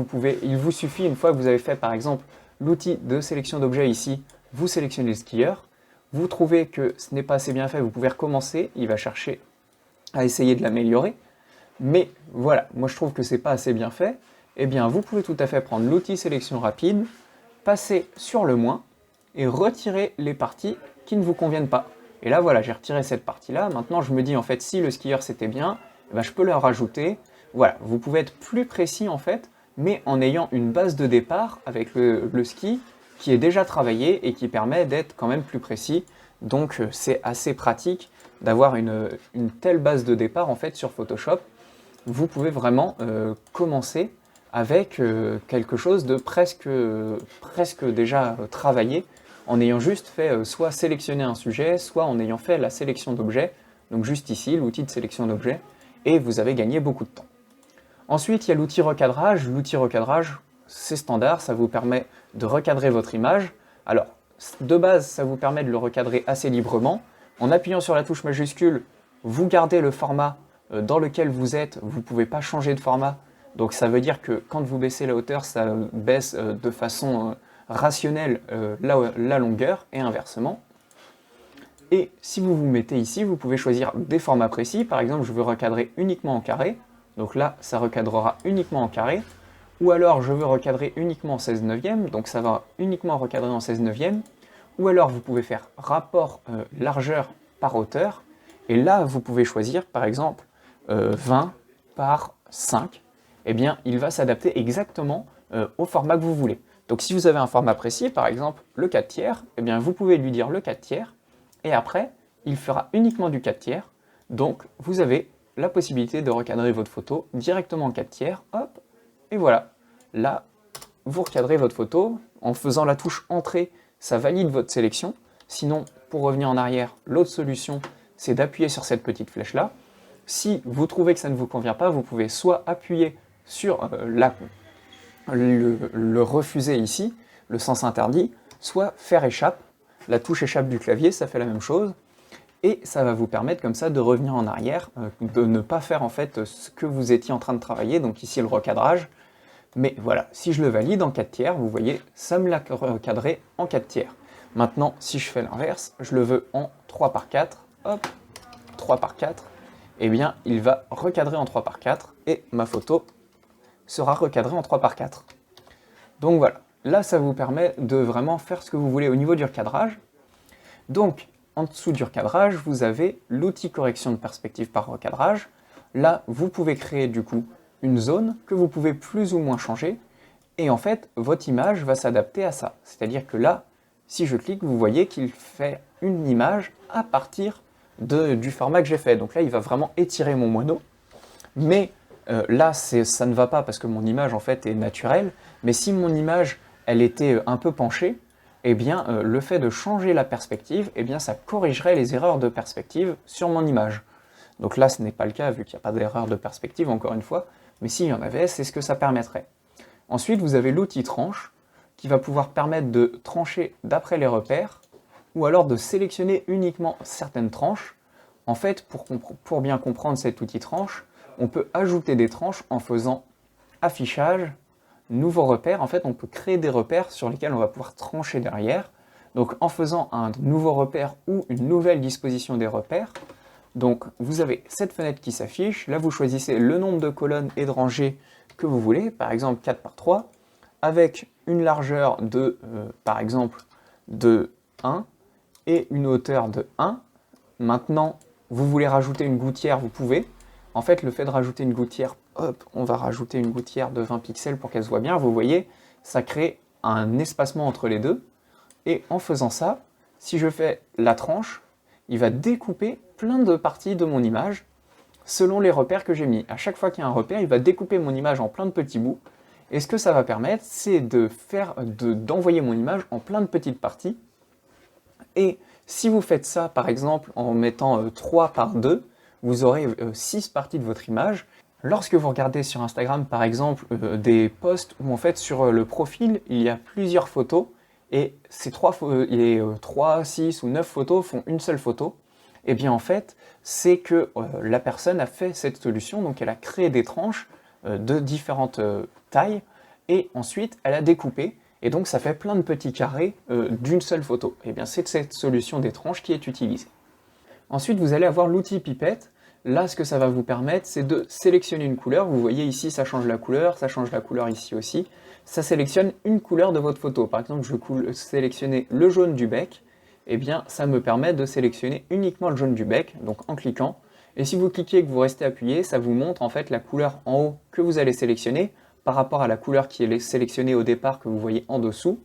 S1: il vous suffit, une fois que vous avez fait par exemple l'outil de sélection d'objets ici, vous sélectionnez le skieur, vous trouvez que ce n'est pas assez bien fait, vous pouvez recommencer, il va chercher à essayer de l'améliorer. Mais voilà, moi je trouve que c'est pas assez bien fait. Eh bien, vous pouvez tout à fait prendre l'outil sélection rapide, passer sur le moins et retirer les parties qui ne vous conviennent pas. Et là, voilà, j'ai retiré cette partie-là. Maintenant, je me dis, en fait, si le skieur c'était bien, eh ben, je peux le rajouter. Voilà, vous pouvez être plus précis, en fait, mais en ayant une base de départ avec le ski qui est déjà travaillé et qui permet d'être quand même plus précis. Donc, c'est assez pratique d'avoir une telle base de départ, en fait, sur Photoshop. Vous pouvez vraiment commencer avec quelque chose de presque déjà travaillé, en ayant juste fait soit sélectionner un sujet, soit en ayant fait la sélection d'objets, donc juste ici, l'outil de sélection d'objets, et vous avez gagné beaucoup de temps. Ensuite, il y a l'outil recadrage. L'outil recadrage, c'est standard, ça vous permet de recadrer votre image. Alors, de base, ça vous permet de le recadrer assez librement. En appuyant sur la touche majuscule, vous gardez le format dans lequel vous êtes, vous ne pouvez pas changer de format. Donc ça veut dire que quand vous baissez la hauteur, ça baisse de façon rationnelle la longueur et inversement. Et si vous vous mettez ici, vous pouvez choisir des formats précis. Par exemple, je veux recadrer uniquement en carré. Donc là, ça recadrera uniquement en carré. Ou alors, je veux recadrer uniquement en 16 neuvième. Donc ça va uniquement recadrer en 16 neuvième. Ou alors, vous pouvez faire rapport largeur par hauteur. Et là, vous pouvez choisir, par exemple, 20 par 5. Eh bien, il va s'adapter exactement au format que vous voulez. Donc si vous avez un format précis, par exemple le 4 tiers, eh bien, vous pouvez lui dire le 4 tiers. Et après, il fera uniquement du 4 tiers. Donc, vous avez la possibilité de recadrer votre photo directement en 4 tiers. Hop, et voilà. Là, vous recadrez votre photo. En faisant la touche Entrée, ça valide votre sélection. Sinon, pour revenir en arrière, l'autre solution, c'est d'appuyer sur cette petite flèche-là. Si vous trouvez que ça ne vous convient pas, vous pouvez soit appuyer sur le refuser ici, le sens interdit, soit faire échappe. La touche échappe du clavier, ça fait la même chose. Et ça va vous permettre comme ça de revenir en arrière, de ne pas faire en fait ce que vous étiez en train de travailler, donc ici le recadrage. Mais voilà, si je le valide en 4 tiers, vous voyez, ça me l'a recadré en 4 tiers. Maintenant, si je fais l'inverse, je le veux en 3 par 4, hop, 3 par 4, eh bien il va recadrer en 3 par 4 et ma photo sera recadrée en 3 par 4. Donc voilà. Là, ça vous permet de vraiment faire ce que vous voulez au niveau du recadrage. Donc, en dessous du recadrage, vous avez l'outil correction de perspective par recadrage. Là, vous pouvez créer du coup une zone que vous pouvez plus ou moins changer. Et en fait, votre image va s'adapter à ça. C'est-à-dire que là, si je clique, vous voyez qu'il fait une image à partir du format que j'ai fait. Donc là, il va vraiment étirer mon moineau. Mais là, ça ne va pas parce que mon image en fait est naturelle. Mais si mon image elle était un peu penchée, eh bien, le fait de changer la perspective, eh bien, ça corrigerait les erreurs de perspective sur mon image. Donc là, ce n'est pas le cas, vu qu'il n'y a pas d'erreur de perspective, encore une fois, mais s'il y en avait, c'est ce que ça permettrait. Ensuite, vous avez l'outil tranche, qui va pouvoir permettre de trancher d'après les repères, ou alors de sélectionner uniquement certaines tranches. En fait, pour bien comprendre cet outil tranche, on peut ajouter des tranches en faisant affichage, nouveau repère. En fait, on peut créer des repères sur lesquels on va pouvoir trancher derrière. Donc en faisant un nouveau repère ou une nouvelle disposition des repères, Donc vous avez cette fenêtre qui s'affiche, là vous choisissez le nombre de colonnes et de rangées que vous voulez, par exemple 4 par 3, avec une largeur de, par exemple, de 1 et une hauteur de 1. Maintenant, vous voulez rajouter une gouttière, vous pouvez. En fait, le fait de rajouter une gouttière, hop, on va rajouter une gouttière de 20 pixels pour qu'elle se voit bien. Vous voyez, ça crée un espacement entre les deux. Et en faisant ça, si je fais la tranche, il va découper plein de parties de mon image selon les repères que j'ai mis. À chaque fois qu'il y a un repère, il va découper mon image en plein de petits bouts. Et ce que ça va permettre, c'est d'envoyer mon image en plein de petites parties. Et si vous faites ça, par exemple, en mettant 3 par 2, vous aurez 6 parties de votre image. Lorsque vous regardez sur Instagram, par exemple, des posts où en fait sur le profil, il y a plusieurs photos, et ces 3, 6 ou 9 photos font une seule photo, et bien en fait, c'est que la personne a fait cette solution, donc elle a créé des tranches de différentes tailles, et ensuite elle a découpé, et donc ça fait plein de petits carrés d'une seule photo. Et bien c'est cette solution des tranches qui est utilisée. Ensuite, vous allez avoir l'outil pipette. Là, ce que ça va vous permettre, c'est de sélectionner une couleur. Vous voyez ici, ça change la couleur ici aussi. Ça sélectionne une couleur de votre photo. Par exemple, je veux sélectionner le jaune du bec. Eh bien, ça me permet de sélectionner uniquement le jaune du bec, donc en cliquant. Et si vous cliquez et que vous restez appuyé, ça vous montre en fait la couleur en haut que vous allez sélectionner par rapport à la couleur qui est sélectionnée au départ que vous voyez en dessous.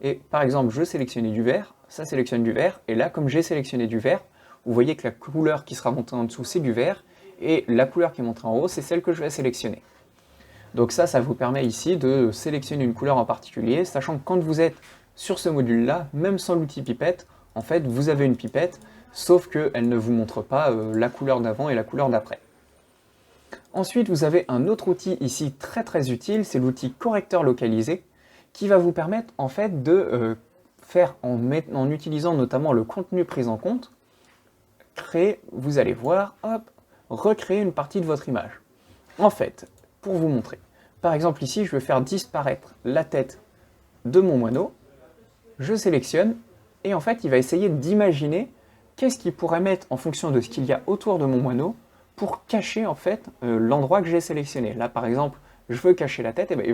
S1: Et par exemple, je sélectionnais du vert, ça sélectionne du vert. Et là, comme j'ai sélectionné du vert, vous voyez que la couleur qui sera montée en dessous, c'est du vert, et la couleur qui est montée en haut, c'est celle que je vais sélectionner. Donc ça vous permet ici de sélectionner une couleur en particulier, sachant que quand vous êtes sur ce module-là, même sans l'outil pipette, en fait, vous avez une pipette, sauf qu'elle ne vous montre pas la couleur d'avant et la couleur d'après. Ensuite, vous avez un autre outil ici très utile, c'est l'outil correcteur localisé, qui va vous permettre en fait de faire, en utilisant notamment le contenu pris en compte, vous allez voir, hop, recréer une partie de votre image. En fait, pour vous montrer, par exemple ici, je vais faire disparaître la tête de mon moineau, je sélectionne, et en fait, il va essayer d'imaginer qu'est-ce qu'il pourrait mettre en fonction de ce qu'il y a autour de mon moineau pour cacher en fait l'endroit que j'ai sélectionné. Là, par exemple, je veux cacher la tête, et bien,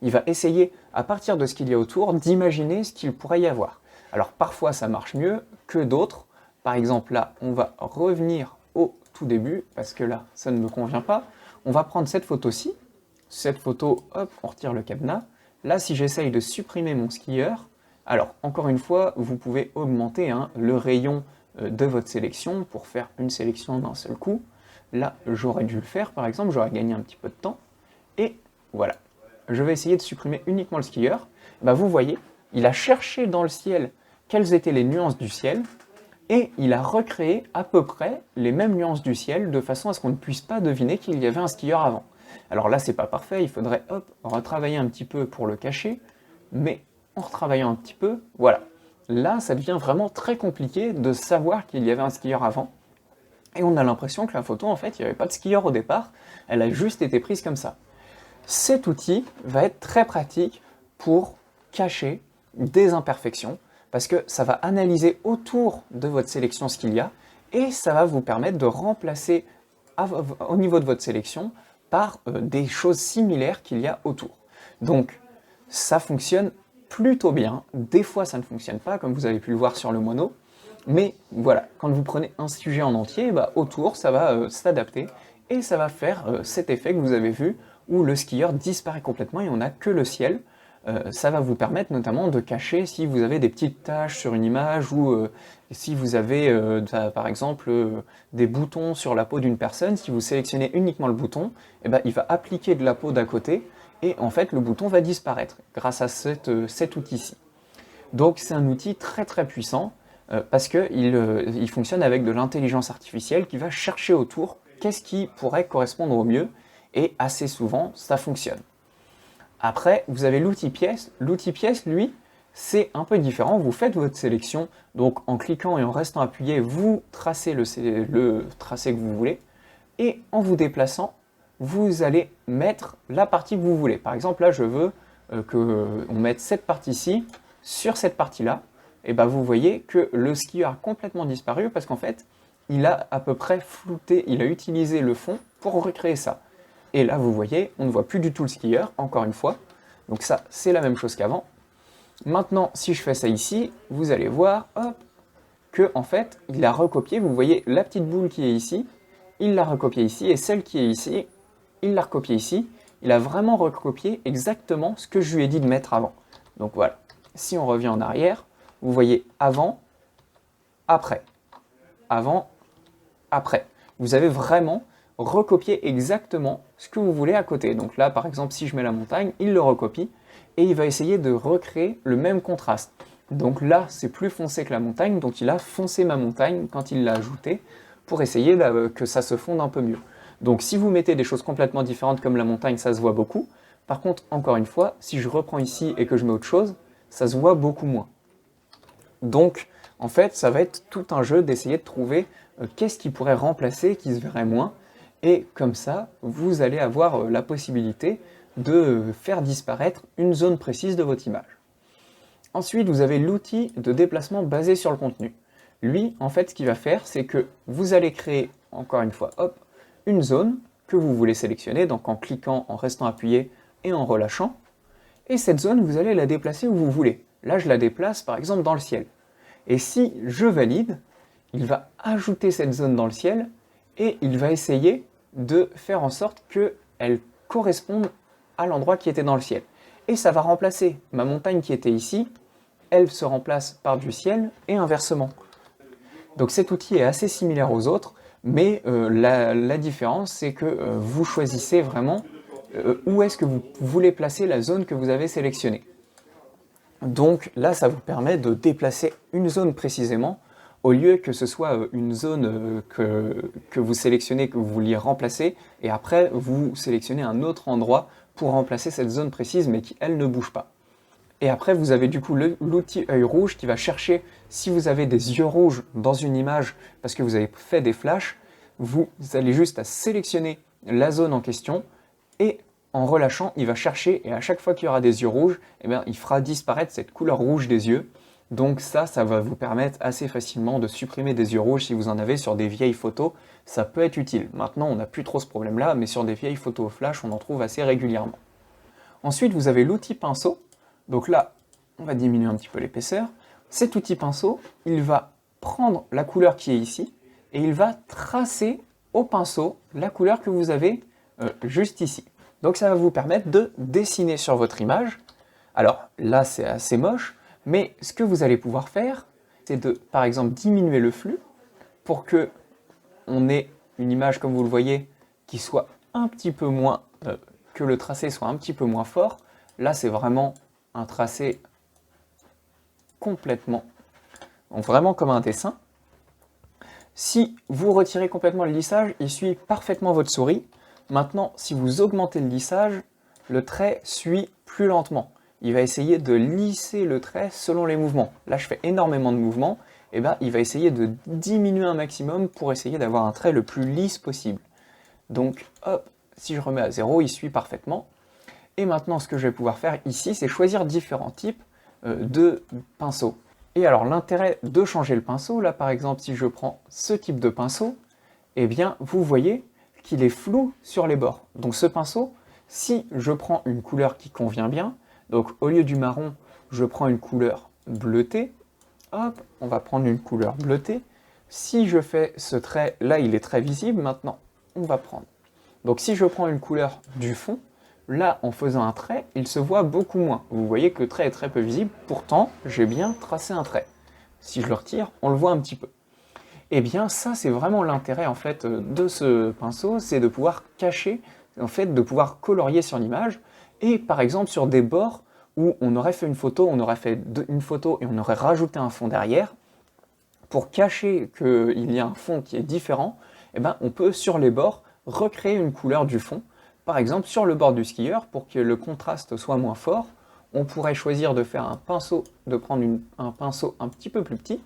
S1: il va essayer, à partir de ce qu'il y a autour, d'imaginer ce qu'il pourrait y avoir. Alors parfois, ça marche mieux que d'autres. Par exemple, là, on va revenir au tout début, parce que là, ça ne me convient pas. On va prendre cette photo-ci. Cette photo, hop, on retire le cadenas. Là, si j'essaye de supprimer mon skieur, alors, encore une fois, vous pouvez augmenter le rayon de votre sélection pour faire une sélection d'un seul coup. Là, j'aurais dû le faire, par exemple, j'aurais gagné un petit peu de temps. Et voilà. Je vais essayer de supprimer uniquement le skieur. Bah, vous voyez, il a cherché dans le ciel quelles étaient les nuances du ciel, et il a recréé à peu près les mêmes nuances du ciel, de façon à ce qu'on ne puisse pas deviner qu'il y avait un skieur avant. Alors là, c'est pas parfait, il faudrait retravailler un petit peu pour le cacher, mais en retravaillant un petit peu, voilà. Là, ça devient vraiment très compliqué de savoir qu'il y avait un skieur avant, et on a l'impression que la photo, en fait, il n'y avait pas de skieur au départ, elle a juste été prise comme ça. Cet outil va être très pratique pour cacher des imperfections, parce que ça va analyser autour de votre sélection ce qu'il y a, et ça va vous permettre de remplacer au niveau de votre sélection par des choses similaires qu'il y a autour. Donc ça fonctionne plutôt bien, des fois ça ne fonctionne pas, comme vous avez pu le voir sur le moineau, mais voilà, quand vous prenez un sujet en entier, autour ça va s'adapter, et ça va faire cet effet que vous avez vu, où le skieur disparaît complètement et on n'a que le ciel. Ça va vous permettre notamment de cacher si vous avez des petites taches sur une image ou si vous avez par exemple des boutons sur la peau d'une personne. Si vous sélectionnez uniquement le bouton, il va appliquer de la peau d'à côté et en fait le bouton va disparaître grâce à cet outil-ci. Donc c'est un outil très puissant parce qu'il fonctionne avec de l'intelligence artificielle qui va chercher autour qu'est-ce qui pourrait correspondre au mieux, et assez souvent ça fonctionne. Après, vous avez l'outil pièce. L'outil pièce, lui, c'est un peu différent. Vous faites votre sélection, donc en cliquant et en restant appuyé, vous tracez le tracé que vous voulez, et en vous déplaçant, vous allez mettre la partie que vous voulez. Par exemple, là, je veux qu'on mette cette partie-ci sur cette partie-là. Et vous voyez que le skieur a complètement disparu parce qu'en fait, il a à peu près flouté, il a utilisé le fond pour recréer ça. Et là, vous voyez, on ne voit plus du tout le skieur, encore une fois. Donc ça, c'est la même chose qu'avant. Maintenant, si je fais ça ici, vous allez voir, hop, que en fait, il a recopié. Vous voyez la petite boule qui est ici, il l'a recopiée ici, et celle qui est ici, il l'a recopiée ici. Il a vraiment recopié exactement ce que je lui ai dit de mettre avant. Donc voilà, si on revient en arrière, vous voyez avant, après, avant, après. Vous avez vraiment recopié exactement ce que vous voulez à côté. Donc là, par exemple, si je mets la montagne, il le recopie et il va essayer de recréer le même contraste. Donc là, c'est plus foncé que la montagne, donc il a foncé ma montagne quand il l'a ajouté pour essayer que ça se fonde un peu mieux. Donc si vous mettez des choses complètement différentes comme la montagne, ça se voit beaucoup. Par contre, encore une fois, si je reprends ici et que je mets autre chose, ça se voit beaucoup moins. Donc, en fait, ça va être tout un jeu d'essayer de trouver qu'est-ce qui pourrait remplacer, qui se verrait moins. Et comme ça, vous allez avoir la possibilité de faire disparaître une zone précise de votre image. Ensuite, vous avez l'outil de déplacement basé sur le contenu. Lui, en fait, ce qu'il va faire, c'est que vous allez créer, encore une fois, hop, une zone que vous voulez sélectionner, donc en cliquant, en restant appuyé et en relâchant. Et cette zone, vous allez la déplacer où vous voulez. Là, je la déplace, par exemple, dans le ciel. Et si je valide, il va ajouter cette zone dans le ciel et il va essayer de faire en sorte qu'elle corresponde à l'endroit qui était dans le ciel. Et ça va remplacer ma montagne qui était ici, elle se remplace par du ciel et inversement. Donc cet outil est assez similaire aux autres, mais la différence c'est que vous choisissez vraiment où est-ce que vous voulez placer la zone que vous avez sélectionnée. Donc là, ça vous permet de déplacer une zone précisément, au lieu que ce soit une zone que vous sélectionnez, que vous vouliez remplacer, et après vous sélectionnez un autre endroit pour remplacer cette zone précise, mais qui, elle, ne bouge pas. Et après, vous avez du coup l'outil œil rouge qui va chercher si vous avez des yeux rouges dans une image parce que vous avez fait des flashs, vous allez juste à sélectionner la zone en question et en relâchant, il va chercher et à chaque fois qu'il y aura des yeux rouges, eh bien, il fera disparaître cette couleur rouge des yeux. Donc ça va vous permettre assez facilement de supprimer des yeux rouges si vous en avez sur des vieilles photos. Ça peut être utile. Maintenant, on n'a plus trop ce problème-là, mais sur des vieilles photos au flash, on en trouve assez régulièrement. Ensuite, vous avez l'outil pinceau. Donc là, on va diminuer un petit peu l'épaisseur. Cet outil pinceau, il va prendre la couleur qui est ici et il va tracer au pinceau la couleur que vous avez juste ici. Donc ça va vous permettre de dessiner sur votre image. Alors là, c'est assez moche, mais ce que vous allez pouvoir faire, c'est de, par exemple, diminuer le flux pour que on ait une image, comme vous le voyez, qui soit un petit peu moins, que le tracé soit un petit peu moins fort. Là, c'est vraiment un tracé complètement, donc vraiment comme un dessin. Si vous retirez complètement le lissage, il suit parfaitement votre souris. Maintenant, si vous augmentez le lissage, le trait suit plus lentement. Il va essayer de lisser le trait selon les mouvements. Là, je fais énormément de mouvements, et ben, il va essayer de diminuer un maximum pour essayer d'avoir un trait le plus lisse possible. Donc, hop, si je remets à 0, il suit parfaitement. Et maintenant, ce que je vais pouvoir faire ici, c'est choisir différents types de pinceaux. Et alors, l'intérêt de changer le pinceau, là, par exemple, si je prends ce type de pinceau, eh bien, vous voyez qu'il est flou sur les bords. Donc ce pinceau, si je prends une couleur qui convient bien, donc au lieu du marron, je prends une couleur bleutée, hop, on va prendre une couleur bleutée. Si je fais ce trait, là il est très visible, maintenant on va prendre. Donc si je prends une couleur du fond, là en faisant un trait, il se voit beaucoup moins. Vous voyez que le trait est très peu visible, pourtant j'ai bien tracé un trait. Si je le retire, on le voit un petit peu. Eh bien, ça, c'est vraiment l'intérêt en fait de ce pinceau, c'est de pouvoir cacher, en fait, de pouvoir colorier sur l'image. Et par exemple, sur des bords où on aurait fait une photo, on aurait fait une photo et on aurait rajouté un fond derrière, pour cacher qu'il y a un fond qui est différent, eh ben, on peut sur les bords recréer une couleur du fond. Par exemple, sur le bord du skieur, pour que le contraste soit moins fort, on pourrait choisir de faire un pinceau, de prendre un pinceau un petit peu plus petit,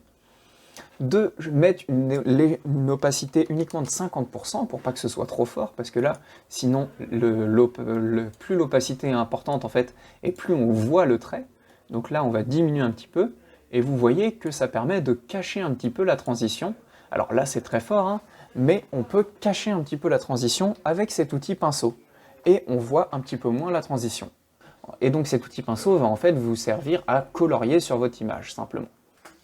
S1: de mettre une opacité uniquement de 50% pour pas que ce soit trop fort, parce que là, sinon, plus l'opacité est importante en fait, et plus on voit le trait. Donc là, on va diminuer un petit peu, et vous voyez que ça permet de cacher un petit peu la transition, Alors là, c'est très fort, hein, mais on peut cacher un petit peu la transition avec cet outil pinceau. Et on voit un petit peu moins la transition. Et donc cet outil pinceau va en fait vous servir à colorier sur votre image, simplement.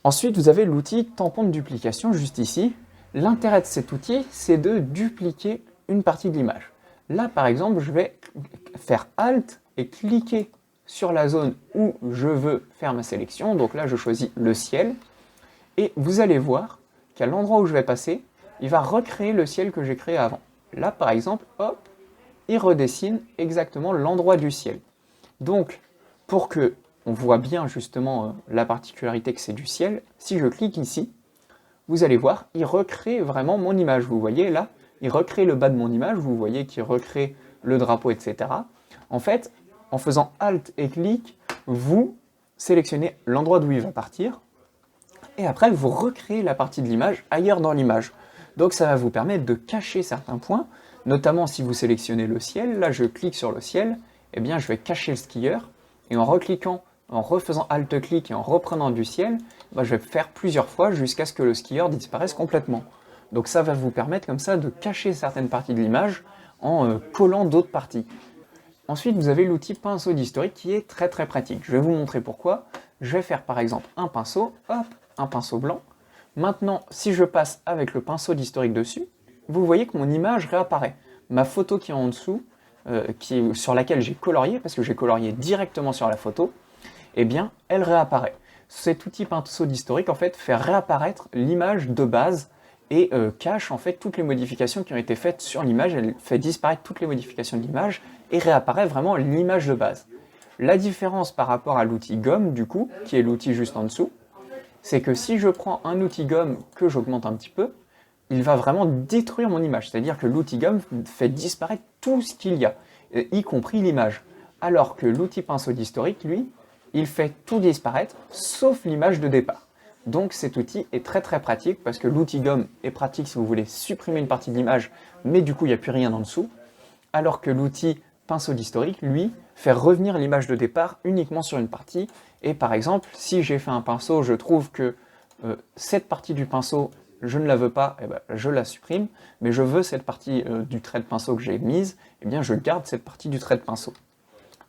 S1: Ensuite, vous avez l'outil tampon de duplication juste ici. L'intérêt de cet outil, c'est de dupliquer une partie de l'image. Là, par exemple, je vais faire Alt et cliquer sur la zone où je veux faire ma sélection. Donc là, je choisis le ciel. Et vous allez voir qu'à l'endroit où je vais passer, il va recréer le ciel que j'ai créé avant. Là, par exemple, hop, il redessine exactement l'endroit du ciel. Donc, pour que on voit bien justement la particularité que c'est du ciel, si je clique ici, vous allez voir, il recrée vraiment mon image. Vous voyez là, il recrée le bas de mon image, vous voyez qu'il recrée le drapeau, etc. En fait, en faisant Alt et clic, vous sélectionnez l'endroit d'où il va partir, et après vous recréez la partie de l'image ailleurs dans l'image. Donc ça va vous permettre de cacher certains points, notamment si vous sélectionnez le ciel, là je clique sur le ciel, eh bien je vais cacher le skieur, et en recliquant, en refaisant Alt-clic et en reprenant du ciel, je vais faire plusieurs fois jusqu'à ce que le skieur disparaisse complètement. Donc ça va vous permettre comme ça de cacher certaines parties de l'image en collant d'autres parties. Ensuite, vous avez l'outil pinceau d'historique qui est très très pratique. Je vais vous montrer pourquoi. Je vais faire par exemple un pinceau, hop, un pinceau blanc. Maintenant, si je passe avec le pinceau d'historique dessus, vous voyez que mon image réapparaît. Ma photo qui est en dessous, sur laquelle j'ai colorié, parce que j'ai colorié directement sur la photo, eh bien, elle réapparaît. Cet outil pinceau d'historique, en fait, fait réapparaître l'image de base et cache, en fait, toutes les modifications qui ont été faites sur l'image. Elle fait disparaître toutes les modifications de l'image et réapparaît vraiment l'image de base. La différence par rapport à l'outil gomme, du coup, qui est l'outil juste en dessous, c'est que si je prends un outil gomme que j'augmente un petit peu, il va vraiment détruire mon image. C'est-à-dire que l'outil gomme fait disparaître tout ce qu'il y a, y compris l'image. Alors que l'outil pinceau d'historique, lui, il fait tout disparaître, sauf l'image de départ. Donc cet outil est très très pratique, parce que l'outil gomme est pratique si vous voulez supprimer une partie de l'image, mais du coup il n'y a plus rien en dessous. Alors que l'outil pinceau d'historique, lui, fait revenir l'image de départ uniquement sur une partie. Et par exemple, si j'ai fait un pinceau, je trouve que cette partie du pinceau, je ne la veux pas, eh ben, je la supprime, mais je veux cette partie du trait de pinceau que j'ai mise, eh bien je garde cette partie du trait de pinceau.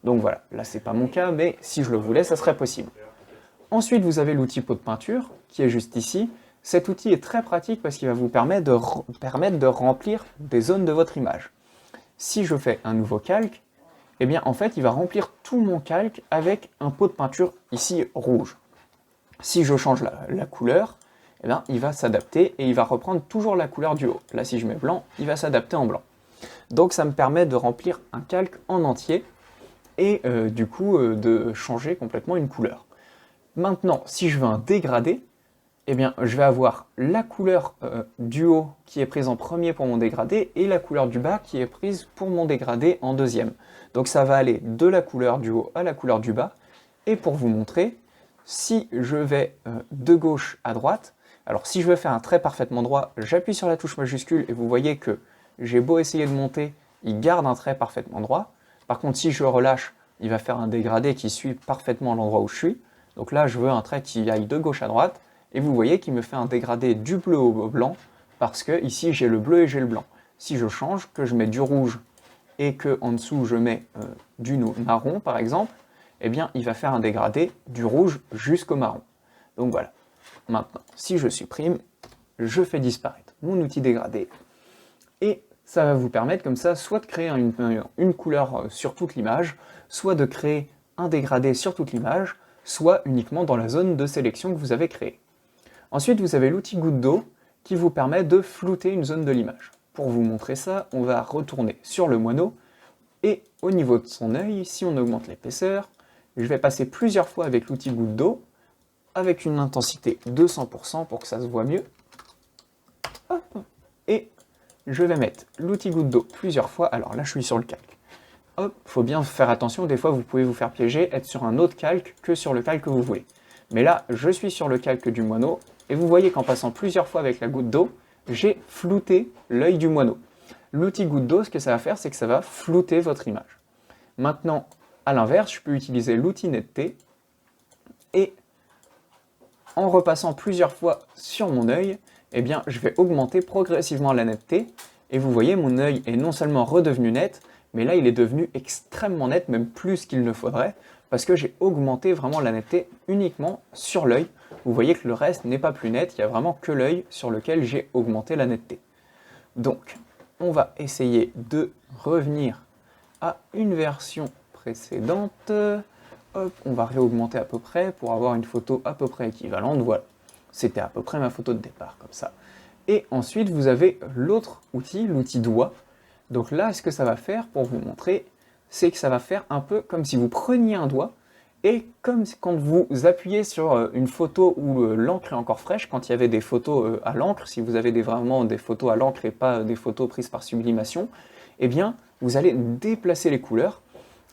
S1: Donc voilà, là c'est pas mon cas, mais si je le voulais, ça serait possible. Ensuite, vous avez l'outil pot de peinture, qui est juste ici. Cet outil est très pratique parce qu'il va vous permettre de remplir des zones de votre image. Si je fais un nouveau calque, eh bien en fait, il va remplir tout mon calque avec un pot de peinture ici rouge. Si je change la couleur, eh bien, il va s'adapter et il va reprendre toujours la couleur du haut. Là, si je mets blanc, il va s'adapter en blanc. Donc ça me permet de remplir un calque en entier et du coup de changer complètement une couleur. Maintenant, si je veux un dégradé, eh bien, je vais avoir la couleur du haut qui est prise en premier pour mon dégradé et la couleur du bas qui est prise pour mon dégradé en deuxième. Donc ça va aller de la couleur du haut à la couleur du bas. Et pour vous montrer, si je vais de gauche à droite, alors si je veux faire un trait parfaitement droit, j'appuie sur la touche majuscule et vous voyez que j'ai beau essayer de monter, il garde un trait parfaitement droit. Par contre, si je relâche, il va faire un dégradé qui suit parfaitement l'endroit où je suis. Donc là, je veux un trait qui aille de gauche à droite. Et vous voyez qu'il me fait un dégradé du bleu au blanc, parce que ici j'ai le bleu et j'ai le blanc. Si je change, que je mets du rouge et que en dessous je mets du marron par exemple, eh bien il va faire un dégradé du rouge jusqu'au marron. Donc voilà. Maintenant, si je supprime, je fais disparaître mon outil dégradé. Et ça va vous permettre comme ça, soit de créer une couleur sur toute l'image, soit de créer un dégradé sur toute l'image, soit uniquement dans la zone de sélection que vous avez créée. Ensuite, vous avez l'outil goutte d'eau qui vous permet de flouter une zone de l'image. Pour vous montrer ça, on va retourner sur le moineau et au niveau de son œil, si on augmente l'épaisseur, je vais passer plusieurs fois avec l'outil goutte d'eau avec une intensité de 100% pour que ça se voit mieux. Hop, et je vais mettre l'outil goutte d'eau plusieurs fois. Alors là, je suis sur le calque. Hop, faut bien faire attention, des fois vous pouvez vous faire piéger, être sur un autre calque que sur le calque que vous voulez. Mais là, je suis sur le calque du moineau, et vous voyez qu'en passant plusieurs fois avec la goutte d'eau, j'ai flouté l'œil du moineau. L'outil goutte d'eau, ce que ça va faire, c'est que ça va flouter votre image. Maintenant, à l'inverse, je peux utiliser l'outil netteté, et en repassant plusieurs fois sur mon œil, eh bien, je vais augmenter progressivement la netteté. Et vous voyez, mon œil est non seulement redevenu net, mais là, il est devenu extrêmement net, même plus qu'il ne faudrait, parce que j'ai augmenté vraiment la netteté uniquement sur l'œil. Vous voyez que le reste n'est pas plus net, il n'y a vraiment que l'œil sur lequel j'ai augmenté la netteté. Donc, on va essayer de revenir à une version précédente. Hop, on va réaugmenter à peu près pour avoir une photo à peu près équivalente. Voilà, c'était à peu près ma photo de départ, comme ça. Et ensuite, vous avez l'autre outil, l'outil doigt. Donc là, ce que ça va faire, pour vous montrer, c'est que ça va faire un peu comme si vous preniez un doigt, et comme quand vous appuyez sur une photo où l'encre est encore fraîche, quand il y avait des photos à l'encre, si vous avez vraiment des photos à l'encre et pas des photos prises par sublimation, eh bien, vous allez déplacer les couleurs,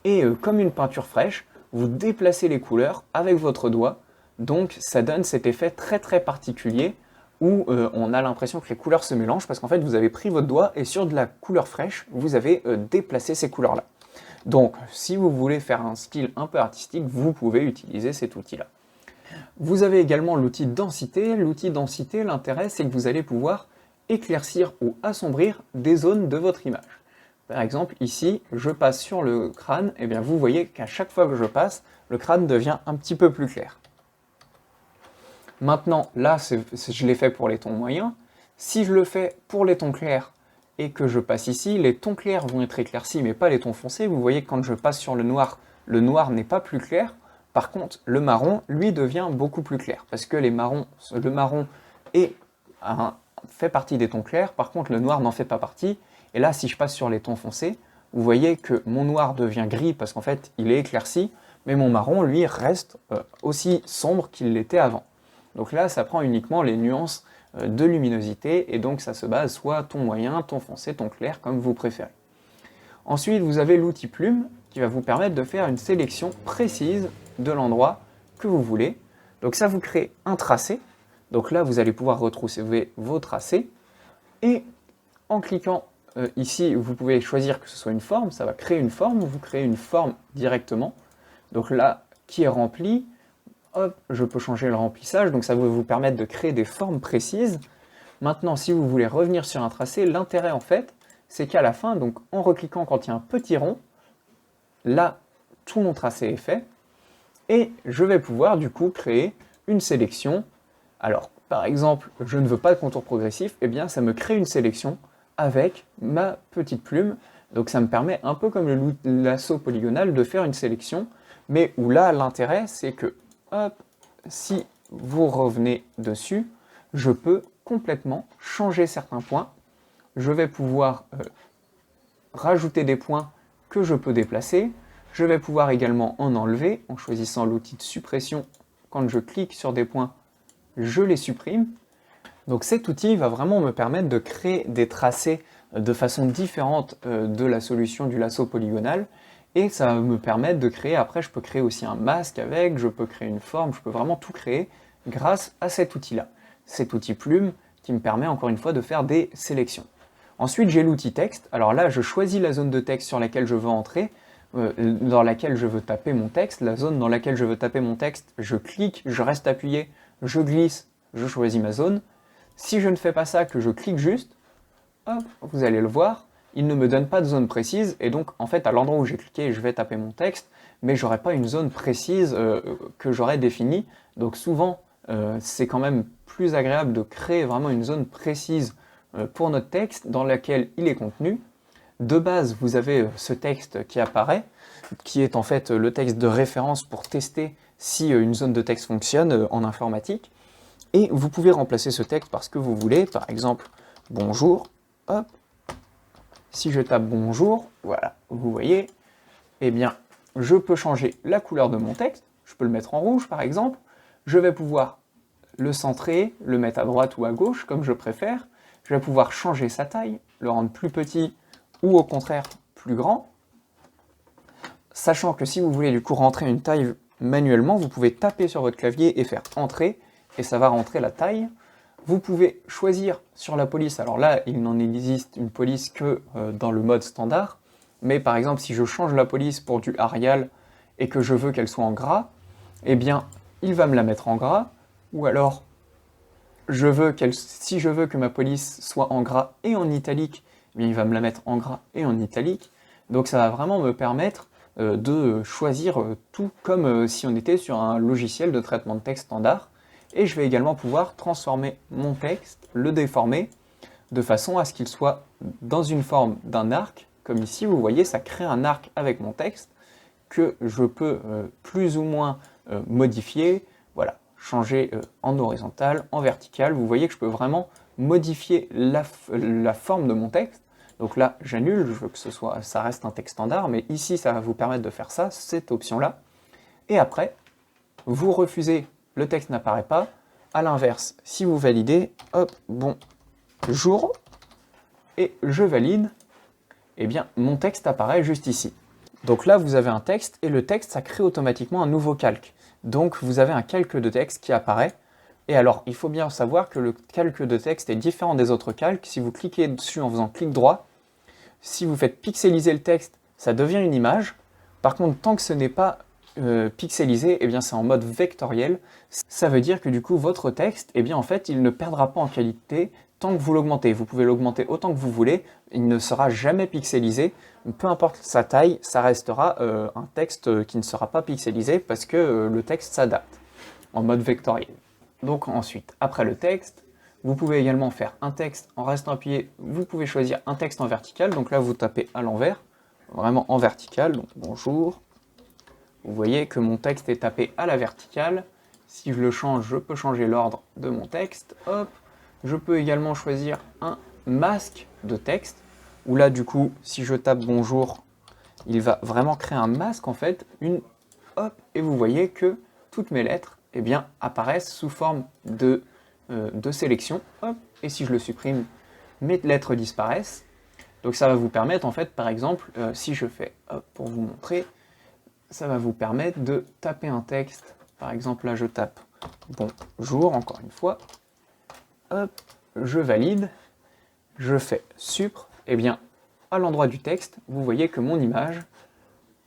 S1: et comme une peinture fraîche, vous déplacez les couleurs avec votre doigt, donc ça donne cet effet très très particulier, où on a l'impression que les couleurs se mélangent, parce qu'en fait vous avez pris votre doigt et sur de la couleur fraîche, vous avez déplacé ces couleurs-là. Donc si vous voulez faire un style un peu artistique, vous pouvez utiliser cet outil-là. Vous avez également l'outil densité. L'outil densité, l'intérêt c'est que vous allez pouvoir éclaircir ou assombrir des zones de votre image. Par exemple ici, je passe sur le crâne, et bien vous voyez qu'à chaque fois que je passe, le crâne devient un petit peu plus clair. Maintenant, là, je l'ai fait pour les tons moyens. Si je le fais pour les tons clairs et que je passe ici, les tons clairs vont être éclaircis, mais pas les tons foncés. Vous voyez que quand je passe sur le noir n'est pas plus clair. Par contre, le marron, lui, devient beaucoup plus clair, parce que le marron fait partie des tons clairs, par contre, le noir n'en fait pas partie. Et là, si je passe sur les tons foncés, vous voyez que mon noir devient gris, parce qu'en fait, il est éclairci, mais mon marron, lui, reste aussi sombre qu'il l'était avant. Donc là, ça prend uniquement les nuances de luminosité, et donc ça se base soit ton moyen, ton foncé, ton clair, comme vous préférez. Ensuite, vous avez l'outil plume, qui va vous permettre de faire une sélection précise de l'endroit que vous voulez. Donc ça vous crée un tracé, donc là vous allez pouvoir retrouver vos tracés, et en cliquant ici, vous pouvez choisir que ce soit une forme, ça va créer une forme, vous créez une forme directement, donc là, qui est remplie. Hop, je peux changer le remplissage, donc ça va vous permettre de créer des formes précises. Maintenant, si vous voulez revenir sur un tracé, l'intérêt en fait, c'est qu'à la fin, donc en recliquant quand il y a un petit rond, là, tout mon tracé est fait, et je vais pouvoir du coup créer une sélection. Alors, par exemple, je ne veux pas de contour progressif, et bien ça me crée une sélection avec ma petite plume, donc ça me permet un peu comme le lasso polygonal de faire une sélection, mais où là, l'intérêt, c'est que hop, si vous revenez dessus, je peux complètement changer certains points. Je vais pouvoir rajouter des points que je peux déplacer. Je vais pouvoir également en enlever en choisissant l'outil de suppression. Quand je clique sur des points, je les supprime. Donc cet outil va vraiment me permettre de créer des tracés de façon différente de la solution du lasso polygonal. Et ça va me permettre de créer, après je peux créer aussi un masque avec, je peux créer une forme, je peux vraiment tout créer grâce à cet outil-là. Cet outil plume qui me permet encore une fois de faire des sélections. Ensuite j'ai l'outil texte, alors là je choisis la zone de texte sur laquelle je veux entrer, dans laquelle je veux taper mon texte, la zone dans laquelle je veux taper mon texte, je clique, je reste appuyé, je glisse, je choisis ma zone. Si je ne fais pas ça, que je clique juste, hop, vous allez le voir, il ne me donne pas de zone précise, et donc en fait à l'endroit où j'ai cliqué, je vais taper mon texte, mais j'aurai pas une zone précise que j'aurais définie. Donc souvent, c'est quand même plus agréable de créer vraiment une zone précise pour notre texte dans laquelle il est contenu. De base, vous avez ce texte qui apparaît, qui est en fait le texte de référence pour tester si une zone de texte fonctionne en informatique. Et vous pouvez remplacer ce texte par ce que vous voulez, par exemple « bonjour », hop. Si je tape « bonjour », voilà, vous voyez, eh bien, je peux changer la couleur de mon texte, je peux le mettre en rouge par exemple, je vais pouvoir le centrer, le mettre à droite ou à gauche, comme je préfère, je vais pouvoir changer sa taille, le rendre plus petit ou au contraire plus grand, sachant que si vous voulez du coup rentrer une taille manuellement, vous pouvez taper sur votre clavier et faire « entrer », et ça va rentrer la taille. Vous pouvez choisir sur la police, alors là il n'en existe une police que dans le mode standard, mais par exemple si je change la police pour du Arial et que je veux qu'elle soit en gras, eh bien il va me la mettre en gras, ou alors si je veux que ma police soit en gras et en italique, eh bien, il va me la mettre en gras et en italique. Donc ça va vraiment me permettre de choisir tout comme si on était sur un logiciel de traitement de texte standard. Et je vais également pouvoir transformer mon texte, le déformer, de façon à ce qu'il soit dans une forme d'un arc, comme ici, vous voyez, ça crée un arc avec mon texte que je peux plus ou moins modifier, voilà, changer en horizontal, en vertical. Vous voyez que je peux vraiment modifier la forme de mon texte. Donc là, j'annule, je veux que ça reste un texte standard, mais ici, ça va vous permettre de faire ça, cette option-là. Et après, vous refusez, le texte n'apparaît pas. À l'inverse, si vous validez, hop, bonjour, et je valide, eh bien, mon texte apparaît juste ici. Donc là, vous avez un texte, et le texte, ça crée automatiquement un nouveau calque. Donc vous avez un calque de texte qui apparaît. Et alors, il faut bien savoir que le calque de texte est différent des autres calques. Si vous cliquez dessus en faisant clic droit, si vous faites pixeliser le texte, ça devient une image. Par contre, tant que ce n'est pas pixelisé, eh bien c'est en mode vectoriel. Ça veut dire que du coup, votre texte, eh bien en fait, il ne perdra pas en qualité tant que vous l'augmentez. Vous pouvez l'augmenter autant que vous voulez, il ne sera jamais pixelisé. Peu importe sa taille, ça restera un texte qui ne sera pas pixelisé parce que le texte s'adapte en mode vectoriel. Donc ensuite, après le texte, vous pouvez également faire un texte en restant appuyé. Vous pouvez choisir un texte en vertical. Donc là, vous tapez à l'envers, vraiment en vertical. Donc bonjour. Vous voyez que mon texte est tapé à la verticale. Si je le change, je peux changer l'ordre de mon texte. Hop. Je peux également choisir un masque de texte. Où là, du coup, si je tape bonjour, il va vraiment créer un masque en fait. Hop. Et vous voyez que toutes mes lettres eh bien, apparaissent sous forme de sélection. Hop. Et si je le supprime, mes lettres disparaissent. Donc ça va vous permettre en fait, par exemple, si je fais, hop, pour vous montrer, ça va vous permettre de taper un texte. Par exemple, là, je tape bonjour, encore une fois. Hop, je valide. Je fais supr. Eh bien, à l'endroit du texte, vous voyez que mon image,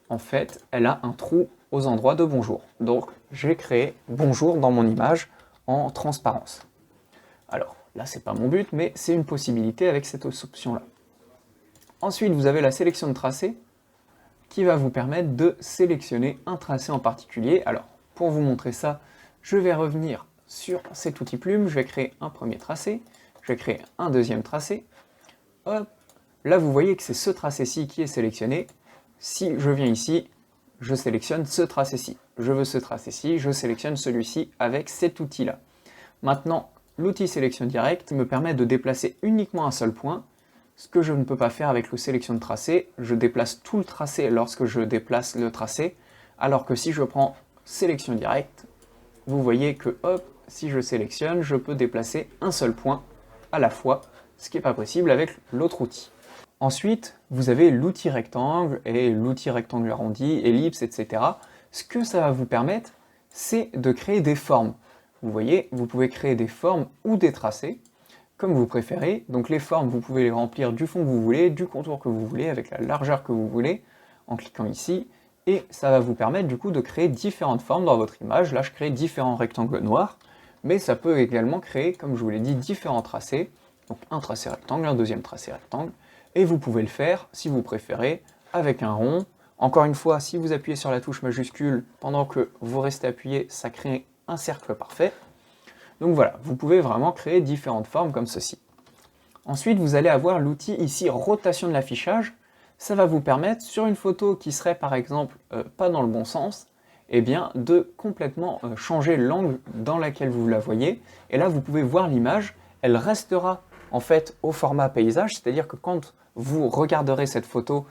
S1: en fait, elle a un trou aux endroits de bonjour. Donc, j'ai créé bonjour dans mon image en transparence. Alors, là, c'est pas mon but, mais c'est une possibilité avec cette option-là. Ensuite, vous avez la sélection de tracé qui va vous permettre de sélectionner un tracé en particulier. Alors, pour vous montrer ça, je vais revenir sur cet outil plume, je vais créer un premier tracé, je vais créer un deuxième tracé. Hop, là, vous voyez que c'est ce tracé-ci qui est sélectionné. Si je viens ici, je sélectionne ce tracé-ci. Je veux ce tracé-ci, je sélectionne celui-ci avec cet outil-là. Maintenant, l'outil sélection directe me permet de déplacer uniquement un seul point, ce que je ne peux pas faire avec le sélection de tracé. Je déplace tout le tracé lorsque je déplace le tracé, alors que si je prends sélection directe, vous voyez que hop, si je sélectionne, je peux déplacer un seul point à la fois, ce qui n'est pas possible avec l'autre outil. Ensuite, vous avez l'outil rectangle et l'outil rectangle arrondi, ellipse, etc. Ce que ça va vous permettre, c'est de créer des formes. Vous voyez, vous pouvez créer des formes ou des tracés, comme vous préférez. Donc les formes, vous pouvez les remplir du fond que vous voulez, du contour que vous voulez, avec la largeur que vous voulez, en cliquant ici. Et ça va vous permettre du coup de créer différentes formes dans votre image. Là, je crée différents rectangles noirs, mais ça peut également créer, comme je vous l'ai dit, différents tracés. Donc un tracé rectangle, un deuxième tracé rectangle. Et vous pouvez le faire, si vous préférez, avec un rond. Encore une fois, si vous appuyez sur la touche majuscule, pendant que vous restez appuyé, ça crée un cercle parfait. Donc voilà, vous pouvez vraiment créer différentes formes comme ceci. Ensuite, vous allez avoir l'outil ici rotation de l'affichage. Ça va vous permettre, sur une photo qui serait par exemple pas dans le bon sens, eh bien, de complètement changer l'angle dans lequel vous la voyez. Et là, vous pouvez voir l'image, elle restera en fait au format paysage, c'est-à-dire que quand vous regarderez cette photo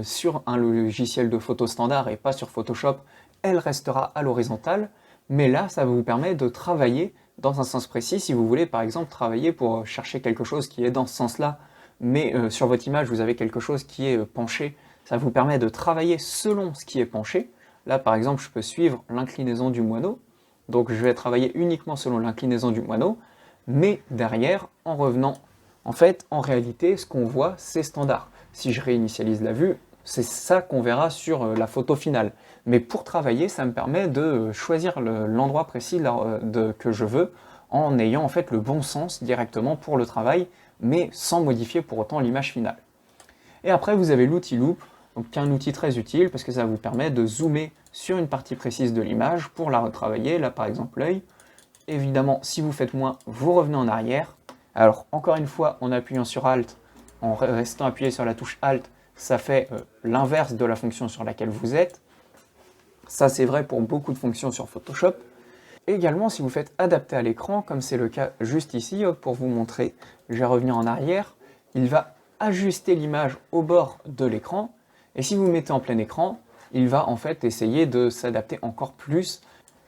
S1: sur un logiciel de photo standard et pas sur Photoshop, elle restera à l'horizontale. Mais là, ça vous permet de travailler dans un sens précis. Si vous voulez, par exemple, travailler pour chercher quelque chose qui est dans ce sens-là, mais sur votre image, vous avez quelque chose qui est penché, ça vous permet de travailler selon ce qui est penché. Là, par exemple, je peux suivre l'inclinaison du moineau. Donc, je vais travailler uniquement selon l'inclinaison du moineau. Mais derrière, en revenant, en fait, en réalité, ce qu'on voit, c'est standard. Si je réinitialise la vue, c'est ça qu'on verra sur la photo finale. Mais pour travailler, ça me permet de choisir l'endroit précis que je veux en ayant en fait le bon sens directement pour le travail, mais sans modifier pour autant l'image finale. Et après, vous avez l'outil Loop, donc qui est un outil très utile parce que ça vous permet de zoomer sur une partie précise de l'image pour la retravailler, là par exemple l'œil. Évidemment, si vous faites moins, vous revenez en arrière. Alors encore une fois, en appuyant sur Alt, en restant appuyé sur la touche Alt, ça fait l'inverse de la fonction sur laquelle vous êtes. Ça c'est vrai pour beaucoup de fonctions sur Photoshop. Et également, si vous faites adapter à l'écran, comme c'est le cas juste ici, pour vous montrer, je vais revenir en arrière, il va ajuster l'image au bord de l'écran, et si vous mettez en plein écran, il va en fait essayer de s'adapter encore plus.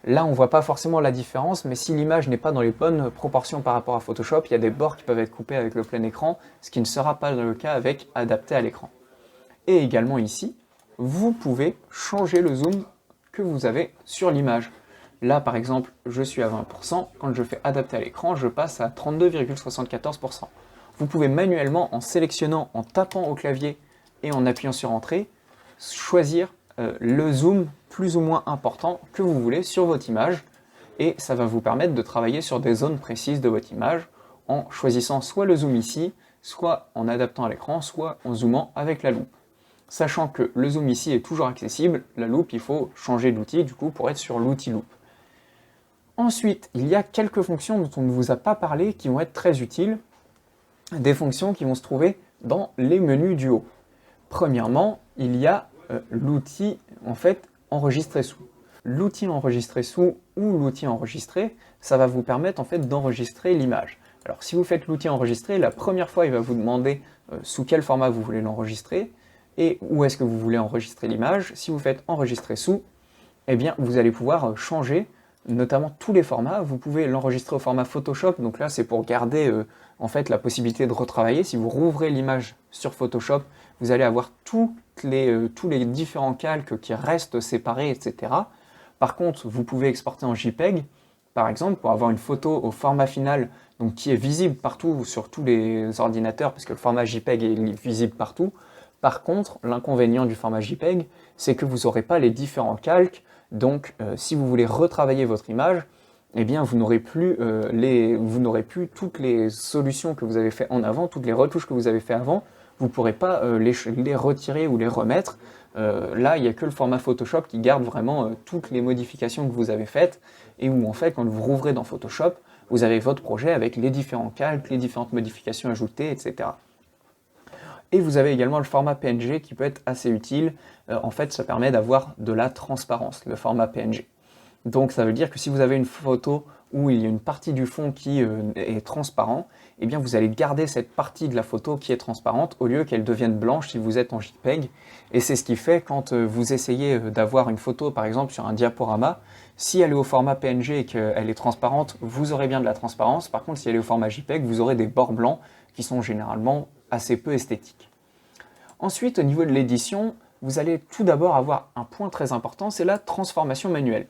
S1: Là, on ne voit pas forcément la différence, mais si l'image n'est pas dans les bonnes proportions par rapport à Photoshop, il y a des bords qui peuvent être coupés avec le plein écran, ce qui ne sera pas le cas avec adapter à l'écran. Et également ici, vous pouvez changer le zoom que vous avez sur l'image. Là, par exemple, je suis à 20%. Quand je fais adapter à l'écran, je passe à 32,74%. Vous pouvez manuellement, en sélectionnant, en tapant au clavier et en appuyant sur Entrée, choisir le zoom plus ou moins important que vous voulez sur votre image. Et ça va vous permettre de travailler sur des zones précises de votre image en choisissant soit le zoom ici, soit en adaptant à l'écran, soit en zoomant avec la loupe. Sachant que le zoom ici est toujours accessible, la loupe, il faut changer d'outil du coup pour être sur l'outil loupe. Ensuite, il y a quelques fonctions dont on ne vous a pas parlé qui vont être très utiles, des fonctions qui vont se trouver dans les menus du haut. Premièrement, il y a l'outil en fait enregistrer sous. L'outil enregistrer sous ou l'outil enregistrer, ça va vous permettre en fait d'enregistrer l'image. Alors si vous faites l'outil enregistrer, la première fois il va vous demander sous quel format vous voulez l'enregistrer et où est-ce que vous voulez enregistrer l'image. Si vous faites enregistrer sous, eh bien vous allez pouvoir changer notamment tous les formats. Vous pouvez l'enregistrer au format Photoshop, donc là c'est pour garder en fait la possibilité de retravailler. Si vous rouvrez l'image sur Photoshop, vous allez avoir tous les différents calques qui restent séparés, etc. Par contre, vous pouvez exporter en JPEG, par exemple, pour avoir une photo au format final, donc qui est visible partout sur tous les ordinateurs, parce que le format JPEG est visible partout. Par contre, l'inconvénient du format JPEG, c'est que vous n'aurez pas les différents calques. Donc, si vous voulez retravailler votre image, eh bien, vous n'aurez plus toutes les solutions que vous avez fait en avant, toutes les retouches que vous avez fait avant. Vous ne pourrez pas les retirer ou les remettre. Là, il n'y a que le format Photoshop qui garde vraiment toutes les modifications que vous avez faites et où, en fait, quand vous rouvrez dans Photoshop, vous avez votre projet avec les différents calques, les différentes modifications ajoutées, etc. Et vous avez également le format PNG qui peut être assez utile. En fait, ça permet d'avoir de la transparence, le format PNG. Donc ça veut dire que si vous avez une photo où il y a une partie du fond qui est transparent, eh bien vous allez garder cette partie de la photo qui est transparente au lieu qu'elle devienne blanche si vous êtes en JPEG. Et c'est ce qui fait quand vous essayez d'avoir une photo par exemple sur un diaporama, si elle est au format PNG et qu'elle est transparente, vous aurez bien de la transparence. Par contre, si elle est au format JPEG, vous aurez des bords blancs qui sont généralement assez peu esthétiques. Ensuite, au niveau de l'édition, vous allez tout d'abord avoir un point très important, c'est la transformation manuelle.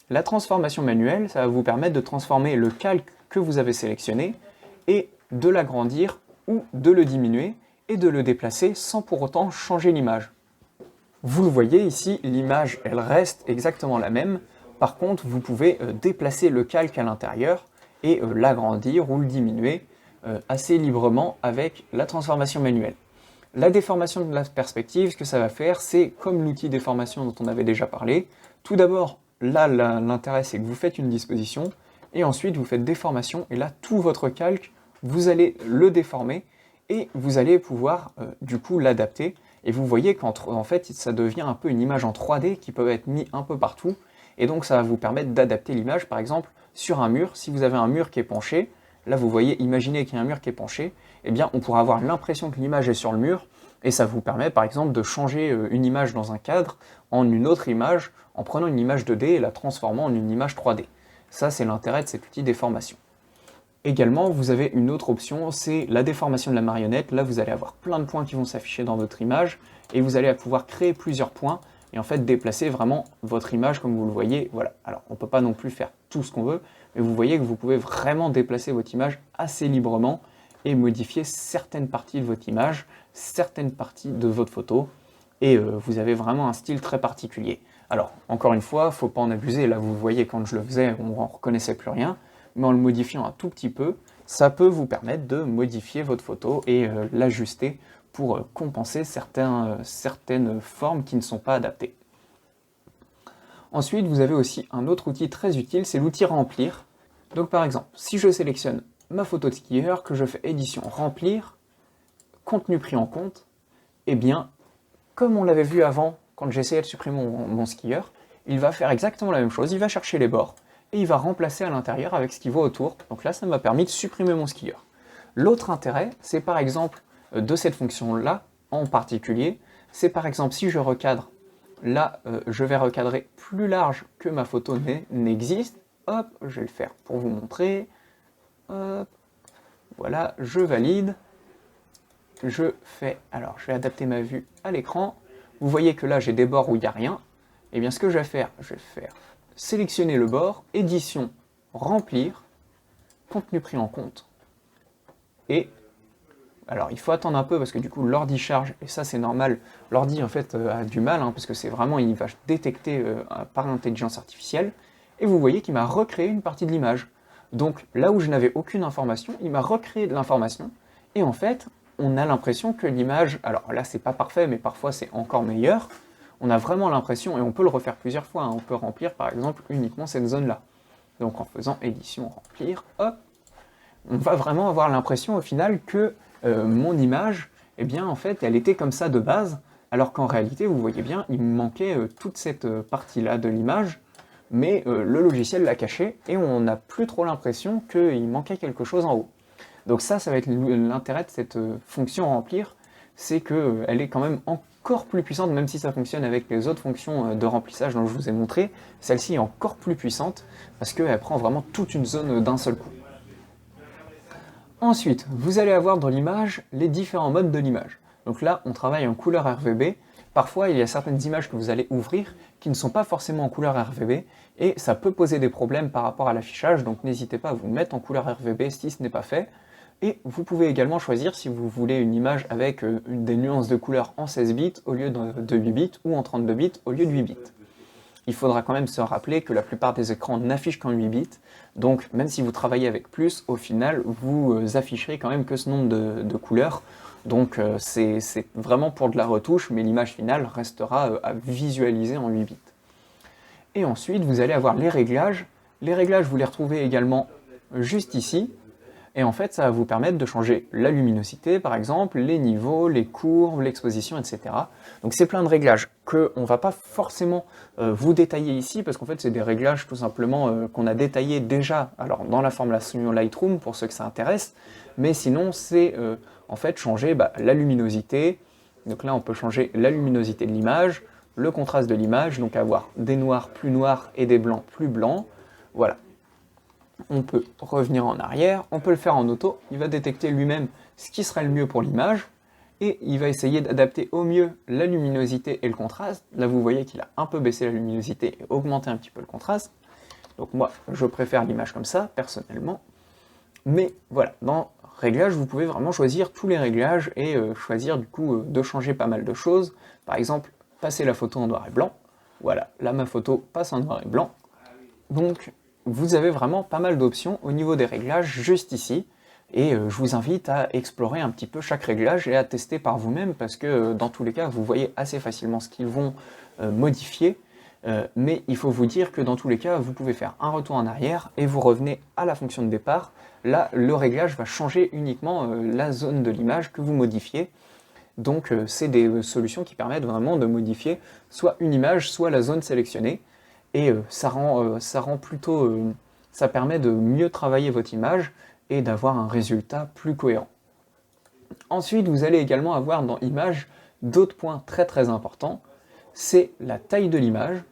S1: La transformation manuelle, ça va vous permettre de transformer le calque que vous avez sélectionné et de l'agrandir ou de le diminuer et de le déplacer sans pour autant changer l'image. Vous le voyez ici, l'image elle reste exactement la même. Par contre, vous pouvez déplacer le calque à l'intérieur et l'agrandir ou le diminuer assez librement avec la transformation manuelle. La déformation de la perspective, ce que ça va faire, c'est comme l'outil déformation dont on avait déjà parlé. Tout d'abord, là, l'intérêt, c'est que vous faites une disposition, et ensuite, vous faites déformation, et là, tout votre calque, vous allez le déformer, et vous allez pouvoir, du coup, l'adapter. Et vous voyez qu'en fait, ça devient un peu une image en 3D qui peut être mise un peu partout, et donc ça va vous permettre d'adapter l'image, par exemple, sur un mur. Si vous avez un mur qui est penché, là, vous voyez, imaginez qu'il y a un mur qui est penché, eh bien, on pourra avoir l'impression que l'image est sur le mur, et ça vous permet, par exemple, de changer une image dans un cadre en une autre image, en prenant une image 2D et la transformant en une image 3D. Ça, c'est l'intérêt de cet outil déformation. Également, vous avez une autre option, c'est la déformation de la marionnette. Là, vous allez avoir plein de points qui vont s'afficher dans votre image, et vous allez pouvoir créer plusieurs points, et en fait déplacer vraiment votre image comme vous le voyez. Voilà. Alors, on ne peut pas non plus faire tout ce qu'on veut, mais vous voyez que vous pouvez vraiment déplacer votre image assez librement, et modifier certaines parties de votre image, certaines parties de votre photo, et vous avez vraiment un style très particulier. Alors, encore une fois, il ne faut pas en abuser. Là, vous voyez, quand je le faisais, on ne reconnaissait plus rien. mais en le modifiant un tout petit peu, ça peut vous permettre de modifier votre photo et l'ajuster pour compenser certaines formes qui ne sont pas adaptées. Ensuite, vous avez aussi un autre outil très utile, c'est l'outil remplir. Donc par exemple, si je sélectionne ma photo de skieur, que je fais édition remplir, contenu pris en compte, eh bien, comme on l'avait vu avant, quand j'essayais de supprimer mon skieur, il va faire exactement la même chose, il va chercher les bords, et il va remplacer à l'intérieur avec ce qu'il voit autour. Donc là, ça m'a permis de supprimer mon skieur. L'autre intérêt, c'est par exemple, de cette fonction-là, en particulier, c'est par exemple, si je recadre, là, je vais recadrer plus large que ma photo n'existe. Hop, je vais le faire pour vous montrer. Hop, voilà, je valide. Je vais adapter ma vue à l'écran. Vous voyez que là, j'ai des bords où il n'y a rien. Et bien, ce que je vais faire sélectionner le bord, édition, remplir, contenu pris en compte. Et, alors, il faut attendre un peu parce que du coup, l'ordi charge, et ça, c'est normal. L'ordi, en fait, a du mal, parce que c'est vraiment, il va détecter par intelligence artificielle. Et vous voyez qu'il m'a recréé une partie de l'image. Donc, là où je n'avais aucune information, il m'a recréé de l'information. Et en fait, on a l'impression que l'image, alors là c'est pas parfait, mais parfois c'est encore meilleur, on a vraiment l'impression, et on peut le refaire plusieurs fois, on peut remplir par exemple uniquement cette zone-là. Donc en faisant édition, remplir, hop, on va vraiment avoir l'impression au final que mon image, eh bien en fait elle était comme ça de base, alors qu'en réalité vous voyez bien, il me manquait toute cette partie-là de l'image, mais le logiciel l'a caché, et on n'a plus trop l'impression qu'il manquait quelque chose en haut. Donc ça va être l'intérêt de cette fonction remplir, c'est qu'elle est quand même encore plus puissante, même si ça fonctionne avec les autres fonctions de remplissage dont je vous ai montré, celle-ci est encore plus puissante, parce qu'elle prend vraiment toute une zone d'un seul coup. Ensuite, vous allez avoir dans l'image les différents modes de l'image. Donc là, on travaille en couleur RGB. Parfois, il y a certaines images que vous allez ouvrir qui ne sont pas forcément en couleur RGB, et ça peut poser des problèmes par rapport à l'affichage, donc n'hésitez pas à vous mettre en couleur RGB si ce n'est pas fait. Et vous pouvez également choisir si vous voulez une image avec des nuances de couleurs en 16 bits au lieu de 8 bits, ou en 32 bits au lieu de 8 bits. Il faudra quand même se rappeler que la plupart des écrans n'affichent qu'en 8 bits, donc même si vous travaillez avec plus, au final, vous afficherez quand même que ce nombre de couleurs. Donc c'est vraiment pour de la retouche, mais l'image finale restera à visualiser en 8 bits. Et ensuite, vous allez avoir les réglages. Les réglages, vous les retrouvez également juste ici. Et en fait, ça va vous permettre de changer la luminosité, par exemple, les niveaux, les courbes, l'exposition, etc. Donc c'est plein de réglages qu'on ne va pas forcément vous détailler ici, parce qu'en fait, c'est des réglages tout simplement qu'on a détaillés déjà alors, dans la formation Lightroom, pour ceux que ça intéresse, mais sinon, c'est en fait changer la luminosité. Donc là, on peut changer la luminosité de l'image, le contraste de l'image, donc avoir des noirs plus noirs et des blancs plus blancs. Voilà. On peut revenir en arrière, on peut le faire en auto, il va détecter lui-même ce qui serait le mieux pour l'image, et il va essayer d'adapter au mieux la luminosité et le contraste. Là vous voyez qu'il a un peu baissé la luminosité et augmenté un petit peu le contraste. Donc moi je préfère l'image comme ça, personnellement. Mais voilà, dans Réglages, vous pouvez vraiment choisir tous les réglages et choisir du coup de changer pas mal de choses. Par exemple, passer la photo en noir et blanc. Voilà, là ma photo passe en noir et blanc. Donc vous avez vraiment pas mal d'options au niveau des réglages juste ici, et je vous invite à explorer un petit peu chaque réglage et à tester par vous-même, parce que dans tous les cas, vous voyez assez facilement ce qu'ils vont modifier, mais il faut vous dire que dans tous les cas, vous pouvez faire un retour en arrière et vous revenez à la fonction de départ. Là, le réglage va changer uniquement la zone de l'image que vous modifiez. Donc c'est des solutions qui permettent vraiment de modifier soit une image, soit la zone sélectionnée. Et ça permet de mieux travailler votre image et d'avoir un résultat plus cohérent. Ensuite, vous allez également avoir dans Images d'autres points très très importants, c'est la taille de l'image.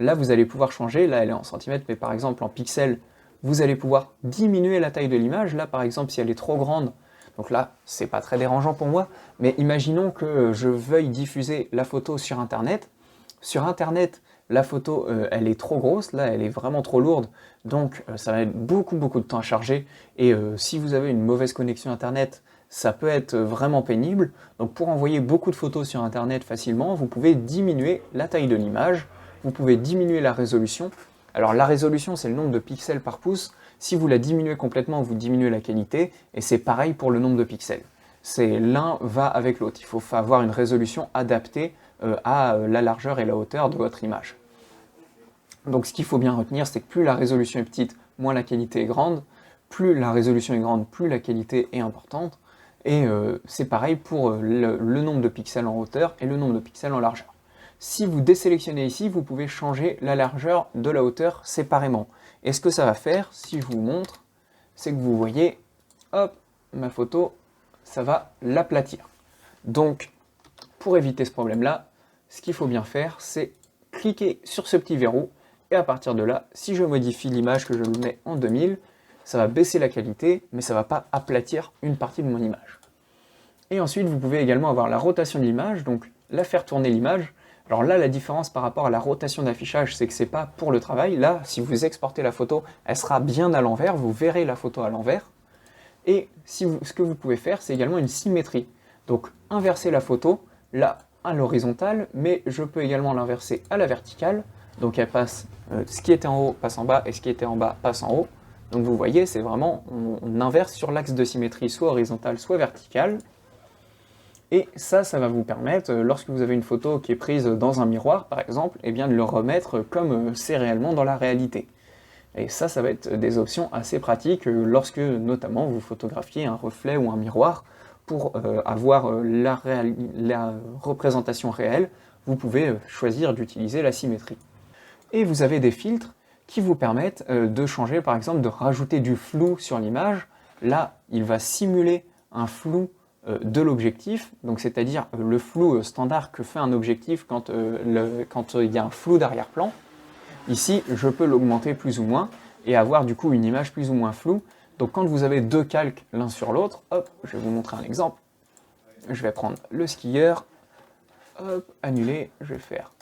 S1: Là, vous allez pouvoir changer, là elle est en centimètres, mais par exemple en pixels, vous allez pouvoir diminuer la taille de l'image. Là, par exemple, si elle est trop grande, donc là, c'est pas très dérangeant pour moi, mais imaginons que je veuille diffuser la photo sur Internet. Sur Internet, la photo, elle est trop grosse, là, elle est vraiment trop lourde, donc ça va être beaucoup de temps à charger, et si vous avez une mauvaise connexion Internet, ça peut être vraiment pénible. Donc pour envoyer beaucoup de photos sur Internet facilement, vous pouvez diminuer la taille de l'image, vous pouvez diminuer la résolution. Alors la résolution, c'est le nombre de pixels par pouce, Si vous la diminuez complètement, vous diminuez la qualité, et c'est pareil pour le nombre de pixels. L'un va avec l'autre, il faut avoir une résolution adaptée à la largeur et la hauteur de votre image. Donc ce qu'il faut bien retenir, c'est que plus la résolution est petite, moins la qualité est grande, plus la résolution est grande, plus la qualité est importante, et c'est pareil pour le nombre de pixels en hauteur et le nombre de pixels en largeur. Si vous désélectionnez ici, vous pouvez changer la largeur de la hauteur séparément. Et ce que ça va faire, si je vous montre, c'est que vous voyez, hop, ma photo, ça va l'aplatir. Donc, pour éviter ce problème-là, ce qu'il faut bien faire, c'est cliquer sur ce petit verrou, et à partir de là, si je modifie l'image, que je le mets en 2000, ça va baisser la qualité, mais ça ne va pas aplatir une partie de mon image. Et ensuite, vous pouvez également avoir la rotation de l'image, donc la faire tourner l'image. Alors là, la différence par rapport à la rotation d'affichage, c'est que ce n'est pas pour le travail. Là, si vous exportez la photo, elle sera bien à l'envers, vous verrez la photo à l'envers. Et ce que vous pouvez faire, c'est également une symétrie. Donc inverser la photo, là, à l'horizontale, mais je peux également l'inverser à la verticale. Donc elle passe, ce qui était en haut passe en bas, et ce qui était en bas passe en haut. Donc vous voyez, c'est vraiment, on inverse sur l'axe de symétrie, soit horizontal, soit vertical. Et ça va vous permettre, lorsque vous avez une photo qui est prise dans un miroir, par exemple, eh bien de le remettre comme c'est réellement dans la réalité. Et ça va être des options assez pratiques lorsque, notamment, vous photographiez un reflet ou un miroir pour avoir la représentation réelle. Vous pouvez choisir d'utiliser la symétrie. Et vous avez des filtres qui vous permettent de changer, par exemple, de rajouter du flou sur l'image. Là, il va simuler un flou de l'objectif, donc c'est-à-dire le flou standard que fait un objectif quand il y a un flou d'arrière-plan. Ici, je peux l'augmenter plus ou moins et avoir du coup une image plus ou moins floue. Donc quand vous avez deux calques l'un sur l'autre, hop, je vais vous montrer un exemple. Je vais prendre le skieur, hop, annuler, je vais faire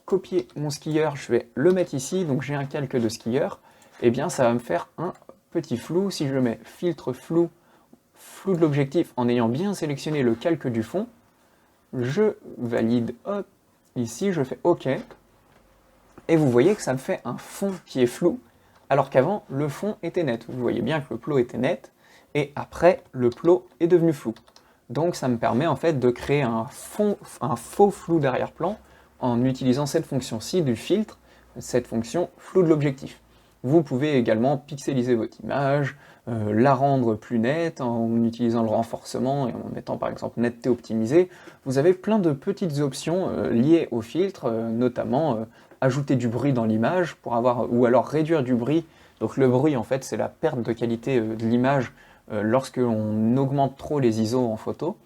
S1: copier mon skieur, je vais le mettre ici, donc j'ai un calque de skieur, et bien ça va me faire un petit flou. Si je mets filtre flou de l'objectif en ayant bien sélectionné le calque du fond, je valide, hop, ici je fais OK, et vous voyez que ça me fait un fond qui est flou, alors qu'avant le fond était net. Vous voyez bien que le plot était net, et après le plot est devenu flou. Donc ça me permet en fait de créer un faux flou d'arrière-plan en utilisant cette fonction-ci du filtre, cette fonction flou de l'objectif. Vous pouvez également pixeliser votre image, la rendre plus nette en utilisant le renforcement et en mettant par exemple netteté optimisée. Vous avez plein de petites options liées au filtre, notamment ajouter du bruit dans l'image pour avoir, ou alors réduire du bruit. Donc le bruit en fait c'est la perte de qualité de l'image lorsque l'on augmente trop les ISO en photo.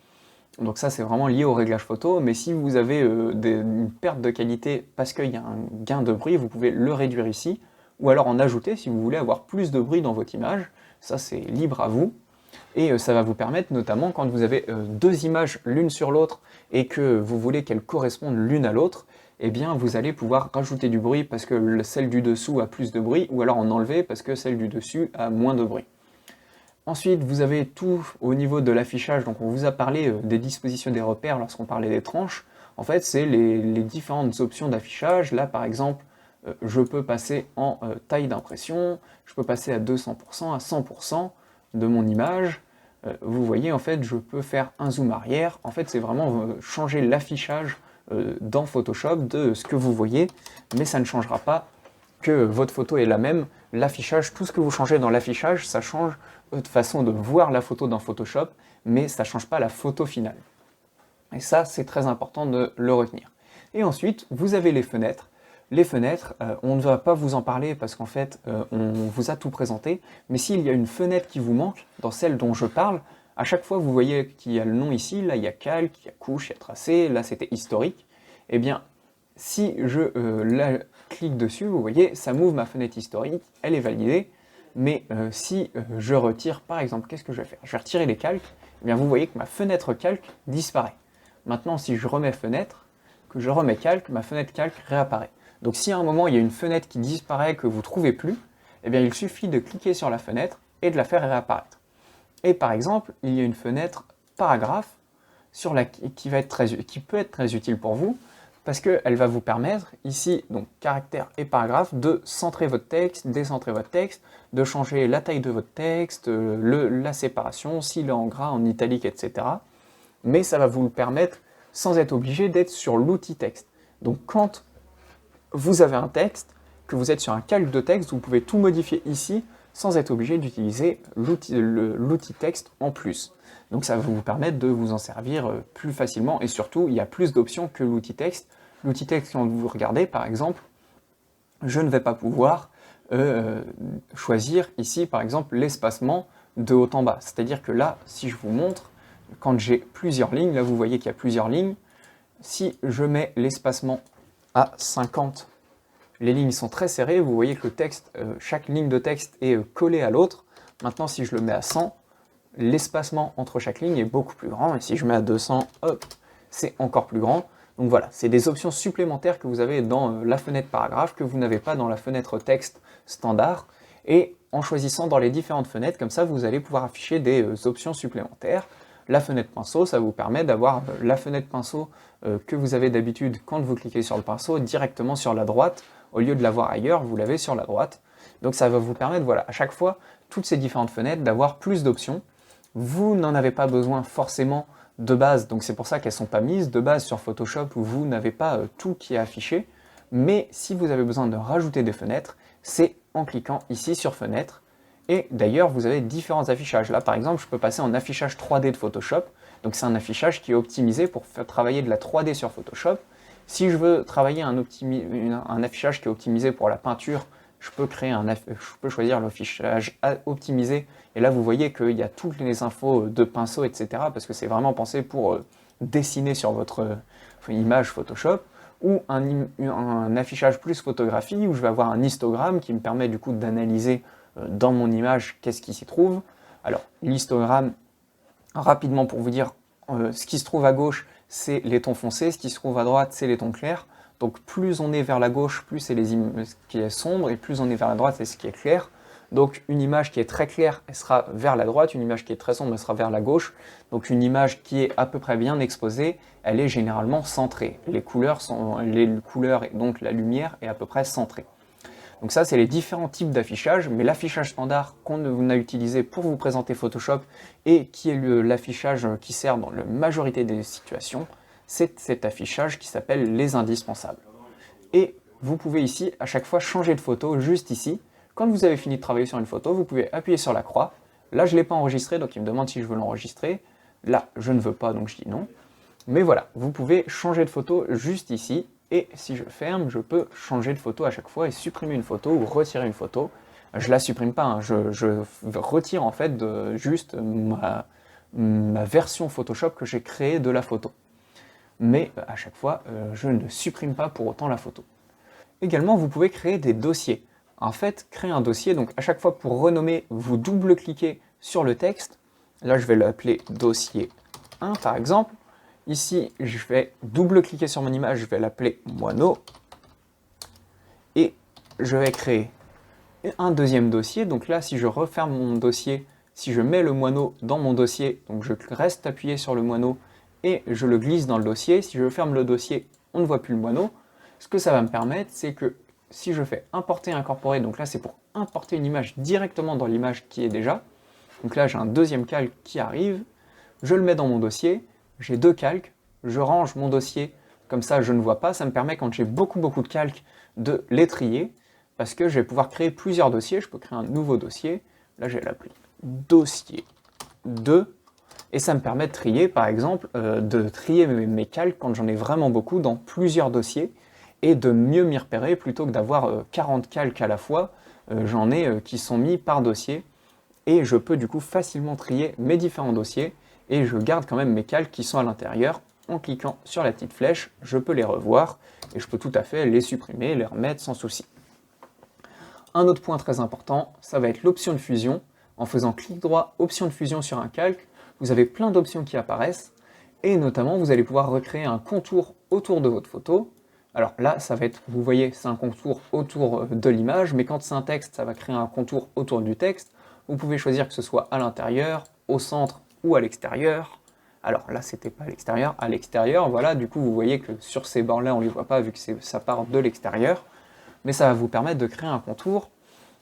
S1: Donc ça c'est vraiment lié au réglage photo, mais si vous avez une perte de qualité parce qu'il y a un gain de bruit, vous pouvez le réduire ici, ou alors en ajouter si vous voulez avoir plus de bruit dans votre image. Ça c'est libre à vous, et ça va vous permettre notamment quand vous avez deux images l'une sur l'autre et que vous voulez qu'elles correspondent l'une à l'autre, eh bien vous allez pouvoir rajouter du bruit parce que celle du dessous a plus de bruit, ou alors en enlever parce que celle du dessus a moins de bruit. Ensuite, vous avez tout au niveau de l'affichage, donc on vous a parlé des dispositions des repères lorsqu'on parlait des tranches. En fait, c'est les différentes options d'affichage. Là, par exemple, je peux passer en taille d'impression, je peux passer à 200%, à 100% de mon image. Vous voyez, en fait, je peux faire un zoom arrière. En fait, c'est vraiment changer l'affichage dans Photoshop de ce que vous voyez, mais ça ne changera pas que votre photo est la même. L'affichage, tout ce que vous changez dans l'affichage, ça change de façon de voir la photo dans Photoshop, mais ça ne change pas la photo finale. Et ça, c'est très important de le retenir. Et ensuite, vous avez les fenêtres. Les fenêtres, on ne va pas vous en parler parce qu'en fait, on vous a tout présenté, mais s'il y a une fenêtre qui vous manque, dans celle dont je parle, à chaque fois, vous voyez qu'il y a le nom ici, là, il y a calque, il y a couche, il y a tracé, là, c'était historique. Eh bien, si je clique dessus, vous voyez, ça m'ouvre ma fenêtre historique, elle est validée, mais si je retire, par exemple, qu'est-ce que je vais faire? Je vais retirer les calques, eh bien vous voyez que ma fenêtre calque disparaît. Maintenant, si je remets fenêtre, que je remets calque, ma fenêtre calque réapparaît. Donc si à un moment il y a une fenêtre qui disparaît, que vous ne trouvez plus, eh bien il suffit de cliquer sur la fenêtre et de la faire réapparaître. Et par exemple, il y a une fenêtre paragraphe qui peut être très utile pour vous. parce qu'elle va vous permettre, ici, donc caractère et paragraphe, de centrer votre texte, décentrer votre texte, de changer la taille de votre texte, la séparation, s'il est en gras, en italique, etc. Mais ça va vous le permettre sans être obligé d'être sur l'outil texte. Donc quand vous avez un texte, que vous êtes sur un calque de texte, vous pouvez tout modifier ici sans être obligé d'utiliser l'outil texte en plus. Donc ça va vous permettre de vous en servir plus facilement et surtout il y a plus d'options que l'outil texte. L'outil texte, quand vous regardez par exemple, je ne vais pas pouvoir choisir ici par exemple l'espacement de haut en bas. C'est-à-dire que là, si je vous montre, quand j'ai plusieurs lignes, là vous voyez qu'il y a plusieurs lignes, si je mets l'espacement à 50, les lignes sont très serrées, vous voyez que le texte, chaque ligne de texte est collée à l'autre. Maintenant, si je le mets à 100, l'espacement entre chaque ligne est beaucoup plus grand, et si je mets à 200, hop, c'est encore plus grand. Donc voilà, c'est des options supplémentaires que vous avez dans la fenêtre paragraphe, que vous n'avez pas dans la fenêtre texte standard, et en choisissant dans les différentes fenêtres, comme ça vous allez pouvoir afficher des options supplémentaires. La fenêtre pinceau, ça vous permet d'avoir la fenêtre pinceau que vous avez d'habitude quand vous cliquez sur le pinceau directement sur la droite, au lieu de l'avoir ailleurs, vous l'avez sur la droite. Donc ça va vous permettre, voilà, à chaque fois, toutes ces différentes fenêtres, d'avoir plus d'options. Vous n'en avez pas besoin forcément de base, donc c'est pour ça qu'elles ne sont pas mises de base sur Photoshop où vous n'avez pas tout qui est affiché. Mais si vous avez besoin de rajouter des fenêtres, c'est en cliquant ici sur Fenêtre. Et d'ailleurs, vous avez différents affichages. Là, par exemple, je peux passer en affichage 3D de Photoshop. Donc c'est un affichage qui est optimisé pour faire travailler de la 3D sur Photoshop. Si je veux travailler un affichage qui est optimisé pour la peinture, je peux choisir l'affichage optimisé. Et là, vous voyez qu'il y a toutes les infos de pinceau, etc. Parce que c'est vraiment pensé pour dessiner sur votre image Photoshop. Ou un affichage plus photographie, où je vais avoir un histogramme qui me permet du coup d'analyser dans mon image qu'est-ce qui s'y trouve. Alors, l'histogramme, rapidement pour vous dire, ce qui se trouve à gauche, c'est les tons foncés, ce qui se trouve à droite, c'est les tons clairs. Donc plus on est vers la gauche, plus c'est ce qui est sombre, et plus on est vers la droite, c'est ce qui est clair. Donc une image qui est très claire, elle sera vers la droite, une image qui est très sombre, elle sera vers la gauche. Donc une image qui est à peu près bien exposée, elle est généralement centrée. Les couleurs et donc la lumière est à peu près centrée. Donc ça, c'est les différents types d'affichage, mais l'affichage standard qu'on a utilisé pour vous présenter Photoshop et qui est l'affichage qui sert dans la majorité des situations, c'est cet affichage qui s'appelle les indispensables. Et vous pouvez ici, à chaque fois, changer de photo, juste ici. Quand vous avez fini de travailler sur une photo, vous pouvez appuyer sur la croix. Là, je ne l'ai pas enregistré, donc il me demande si je veux l'enregistrer. Là, je ne veux pas, donc je dis non. Mais voilà, vous pouvez changer de photo juste ici. Et si je ferme, je peux changer de photo à chaque fois et supprimer une photo ou retirer une photo. Je ne la supprime pas, hein, je retire en fait juste ma version Photoshop que j'ai créée de la photo. Mais à chaque fois, je ne supprime pas pour autant la photo. Également, vous pouvez créer des dossiers. En fait, créer un dossier, donc à chaque fois pour renommer, vous double-cliquez sur le texte. Là, je vais l'appeler dossier 1 par exemple. Ici, je vais double-cliquer sur mon image, je vais l'appeler moineau. Et je vais créer un deuxième dossier. Donc là, si je referme mon dossier, si je mets le moineau dans mon dossier, donc je reste appuyé sur le moineau et je le glisse dans le dossier. Si je ferme le dossier, on ne voit plus le moineau. Ce que ça va me permettre, c'est que si je fais importer, incorporer, donc là c'est pour importer une image directement dans l'image qui est déjà. Donc là j'ai un deuxième calque qui arrive, je le mets dans mon dossier. J'ai deux calques, je range mon dossier, comme ça je ne vois pas, ça me permet quand j'ai beaucoup de calques de les trier, parce que je vais pouvoir créer plusieurs dossiers, je peux créer un nouveau dossier, là je vais l'appeler dossier 2, et ça me permet de trier par exemple, de trier mes calques quand j'en ai vraiment beaucoup dans plusieurs dossiers, et de mieux m'y repérer plutôt que d'avoir 40 calques à la fois, j'en ai qui sont mis par dossier, et je peux du coup facilement trier mes différents dossiers, et je garde quand même mes calques qui sont à l'intérieur. En cliquant sur la petite flèche, je peux les revoir et je peux tout à fait les supprimer, les remettre sans souci. Un autre point très important, ça va être l'option de fusion. En faisant clic droit, option de fusion sur un calque, vous avez plein d'options qui apparaissent et notamment vous allez pouvoir recréer un contour autour de votre photo. Alors là, ça va être, vous voyez, c'est un contour autour de l'image, mais quand c'est un texte, ça va créer un contour autour du texte. Vous pouvez choisir que ce soit à l'intérieur, au centre, ou à l'extérieur, Alors là, c'était pas à l'extérieur. À l'extérieur, voilà, du coup, vous voyez que sur ces bords-là, on ne les voit pas vu que ça part de l'extérieur. Mais ça va vous permettre de créer un contour.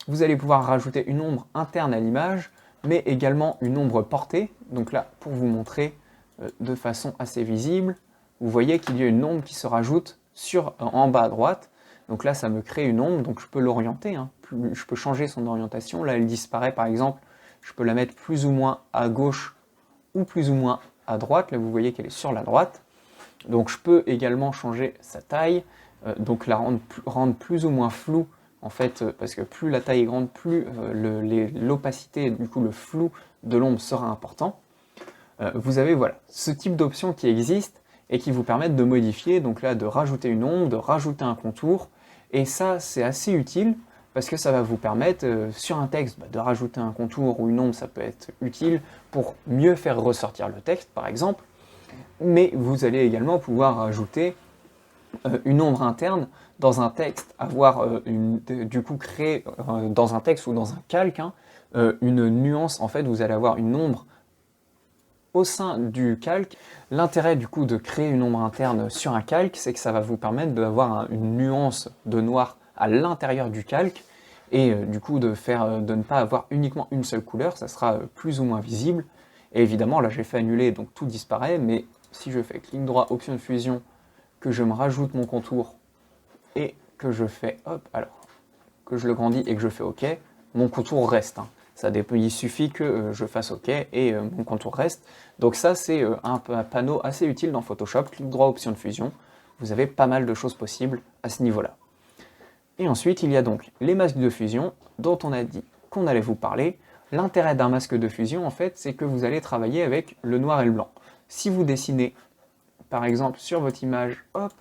S1: Vous allez pouvoir rajouter une ombre interne à l'image, mais également une ombre portée. Donc là, pour vous montrer de façon assez visible, vous voyez qu'il y a une ombre qui se rajoute en bas à droite. Donc là, ça me crée une ombre, donc je peux l'orienter, hein. Je peux changer son orientation. Là, elle disparaît, par exemple, je peux la mettre plus ou moins à gauche ou plus ou moins à droite. Là, vous voyez qu'elle est sur la droite. Donc je peux également changer sa taille, donc la rendre plus ou moins floue, en fait, parce que plus la taille est grande, plus l'opacité, du coup le flou de l'ombre sera important. Vous avez voilà, ce type d'options qui existent et qui vous permettent de modifier, donc là de rajouter une ombre, de rajouter un contour, et ça c'est assez utile parce que ça va vous permettre sur un texte de rajouter un contour ou une ombre, ça peut être utile pour mieux faire ressortir le texte par exemple, mais vous allez également pouvoir rajouter une ombre interne dans un texte, du coup créer dans un texte ou dans un calque une nuance, en fait vous allez avoir une ombre au sein du calque. L'intérêt du coup de créer une ombre interne sur un calque, c'est que ça va vous permettre d'avoir une nuance de noir à l'intérieur du calque et du coup de ne pas avoir uniquement une seule couleur, ça sera plus ou moins visible. Et évidemment là j'ai fait annuler donc tout disparaît, mais si je fais clic droit option de fusion, que je me rajoute mon contour et que je fais hop, alors que je le grandis et que je fais OK, mon contour reste. Il suffit que je fasse OK et mon contour reste. Donc ça, c'est un panneau assez utile dans Photoshop. Clic droit, option de fusion. Vous avez pas mal de choses possibles à ce niveau-là. Et ensuite, il y a donc les masques de fusion dont on a dit qu'on allait vous parler. L'intérêt d'un masque de fusion, en fait, c'est que vous allez travailler avec le noir et le blanc. Si vous dessinez, par exemple, sur votre image, hop,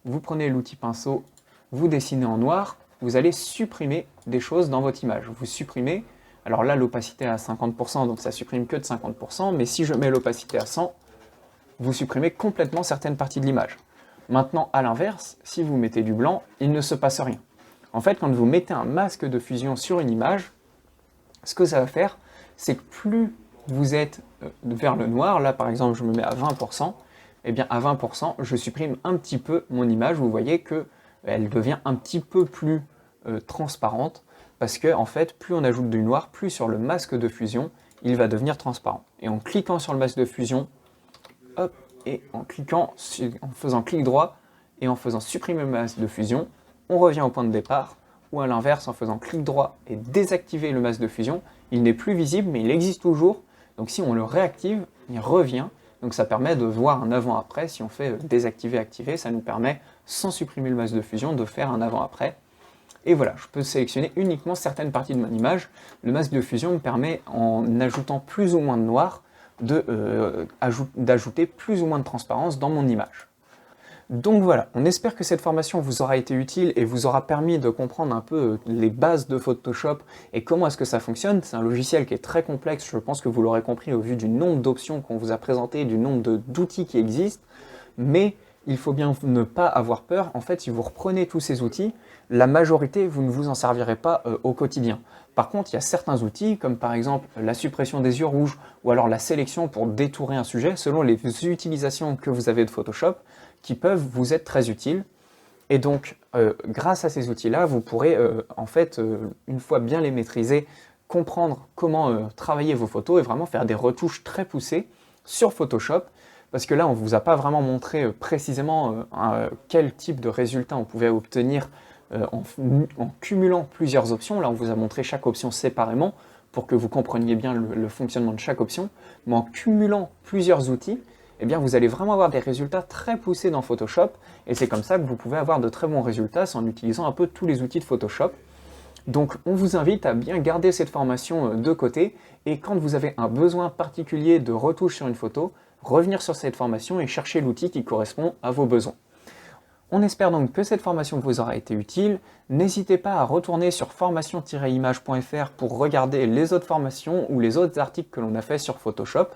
S1: vous prenez l'outil pinceau, vous dessinez en noir, vous allez supprimer des choses dans votre image. Vous supprimez, alors là l'opacité est à 50%, donc ça supprime que de 50%, mais si je mets l'opacité à 100, vous supprimez complètement certaines parties de l'image. Maintenant, à l'inverse, si vous mettez du blanc, il ne se passe rien. En fait, quand vous mettez un masque de fusion sur une image, ce que ça va faire, c'est que plus vous êtes vers le noir, là par exemple je me mets à 20%, et bien à 20%, je supprime un petit peu mon image, vous voyez qu'elle devient un petit peu plus transparente, parce que en fait, plus on ajoute du noir, plus sur le masque de fusion, il va devenir transparent. Et en cliquant sur le masque de fusion, hop, et en faisant clic droit et en faisant supprimer le masque de fusion, on revient au point de départ, ou à l'inverse, en faisant clic droit et désactiver le masque de fusion, il n'est plus visible, mais il existe toujours. Donc si on le réactive, il revient. Donc ça permet de voir un avant-après. Si on fait désactiver, activer, ça nous permet, sans supprimer le masque de fusion, de faire un avant-après. Et voilà, je peux sélectionner uniquement certaines parties de mon image. Le masque de fusion me permet, en ajoutant plus ou moins de noir, d'ajouter plus ou moins de transparence dans mon image. Donc voilà, on espère que cette formation vous aura été utile et vous aura permis de comprendre un peu les bases de Photoshop et comment est-ce que ça fonctionne. C'est un logiciel qui est très complexe, je pense que vous l'aurez compris au vu du nombre d'options qu'on vous a présentées, du nombre d'outils qui existent, mais il faut bien ne pas avoir peur. En fait, si vous reprenez tous ces outils, la majorité, vous ne vous en servirez pas au quotidien. Par contre, il y a certains outils, comme par exemple la suppression des yeux rouges, ou alors la sélection pour détourer un sujet, selon les utilisations que vous avez de Photoshop, qui peuvent vous être très utiles. Et donc, grâce à ces outils-là, vous pourrez, une fois bien les maîtriser, comprendre comment travailler vos photos et vraiment faire des retouches très poussées sur Photoshop. Parce que là, on ne vous a pas vraiment montré précisément quel type de résultat on pouvait obtenir en cumulant plusieurs options. Là, on vous a montré chaque option séparément pour que vous compreniez bien le fonctionnement de chaque option. Mais en cumulant plusieurs outils, eh bien, vous allez vraiment avoir des résultats très poussés dans Photoshop. Et c'est comme ça que vous pouvez avoir de très bons résultats en utilisant un peu tous les outils de Photoshop. Donc, on vous invite à bien garder cette formation de côté. Et quand vous avez un besoin particulier de retouche sur une photo, revenir sur cette formation et chercher l'outil qui correspond à vos besoins. On espère donc que cette formation vous aura été utile. N'hésitez pas à retourner sur formation-image.fr pour regarder les autres formations ou les autres articles que l'on a fait sur Photoshop.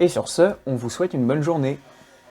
S1: Et sur ce, on vous souhaite une bonne journée.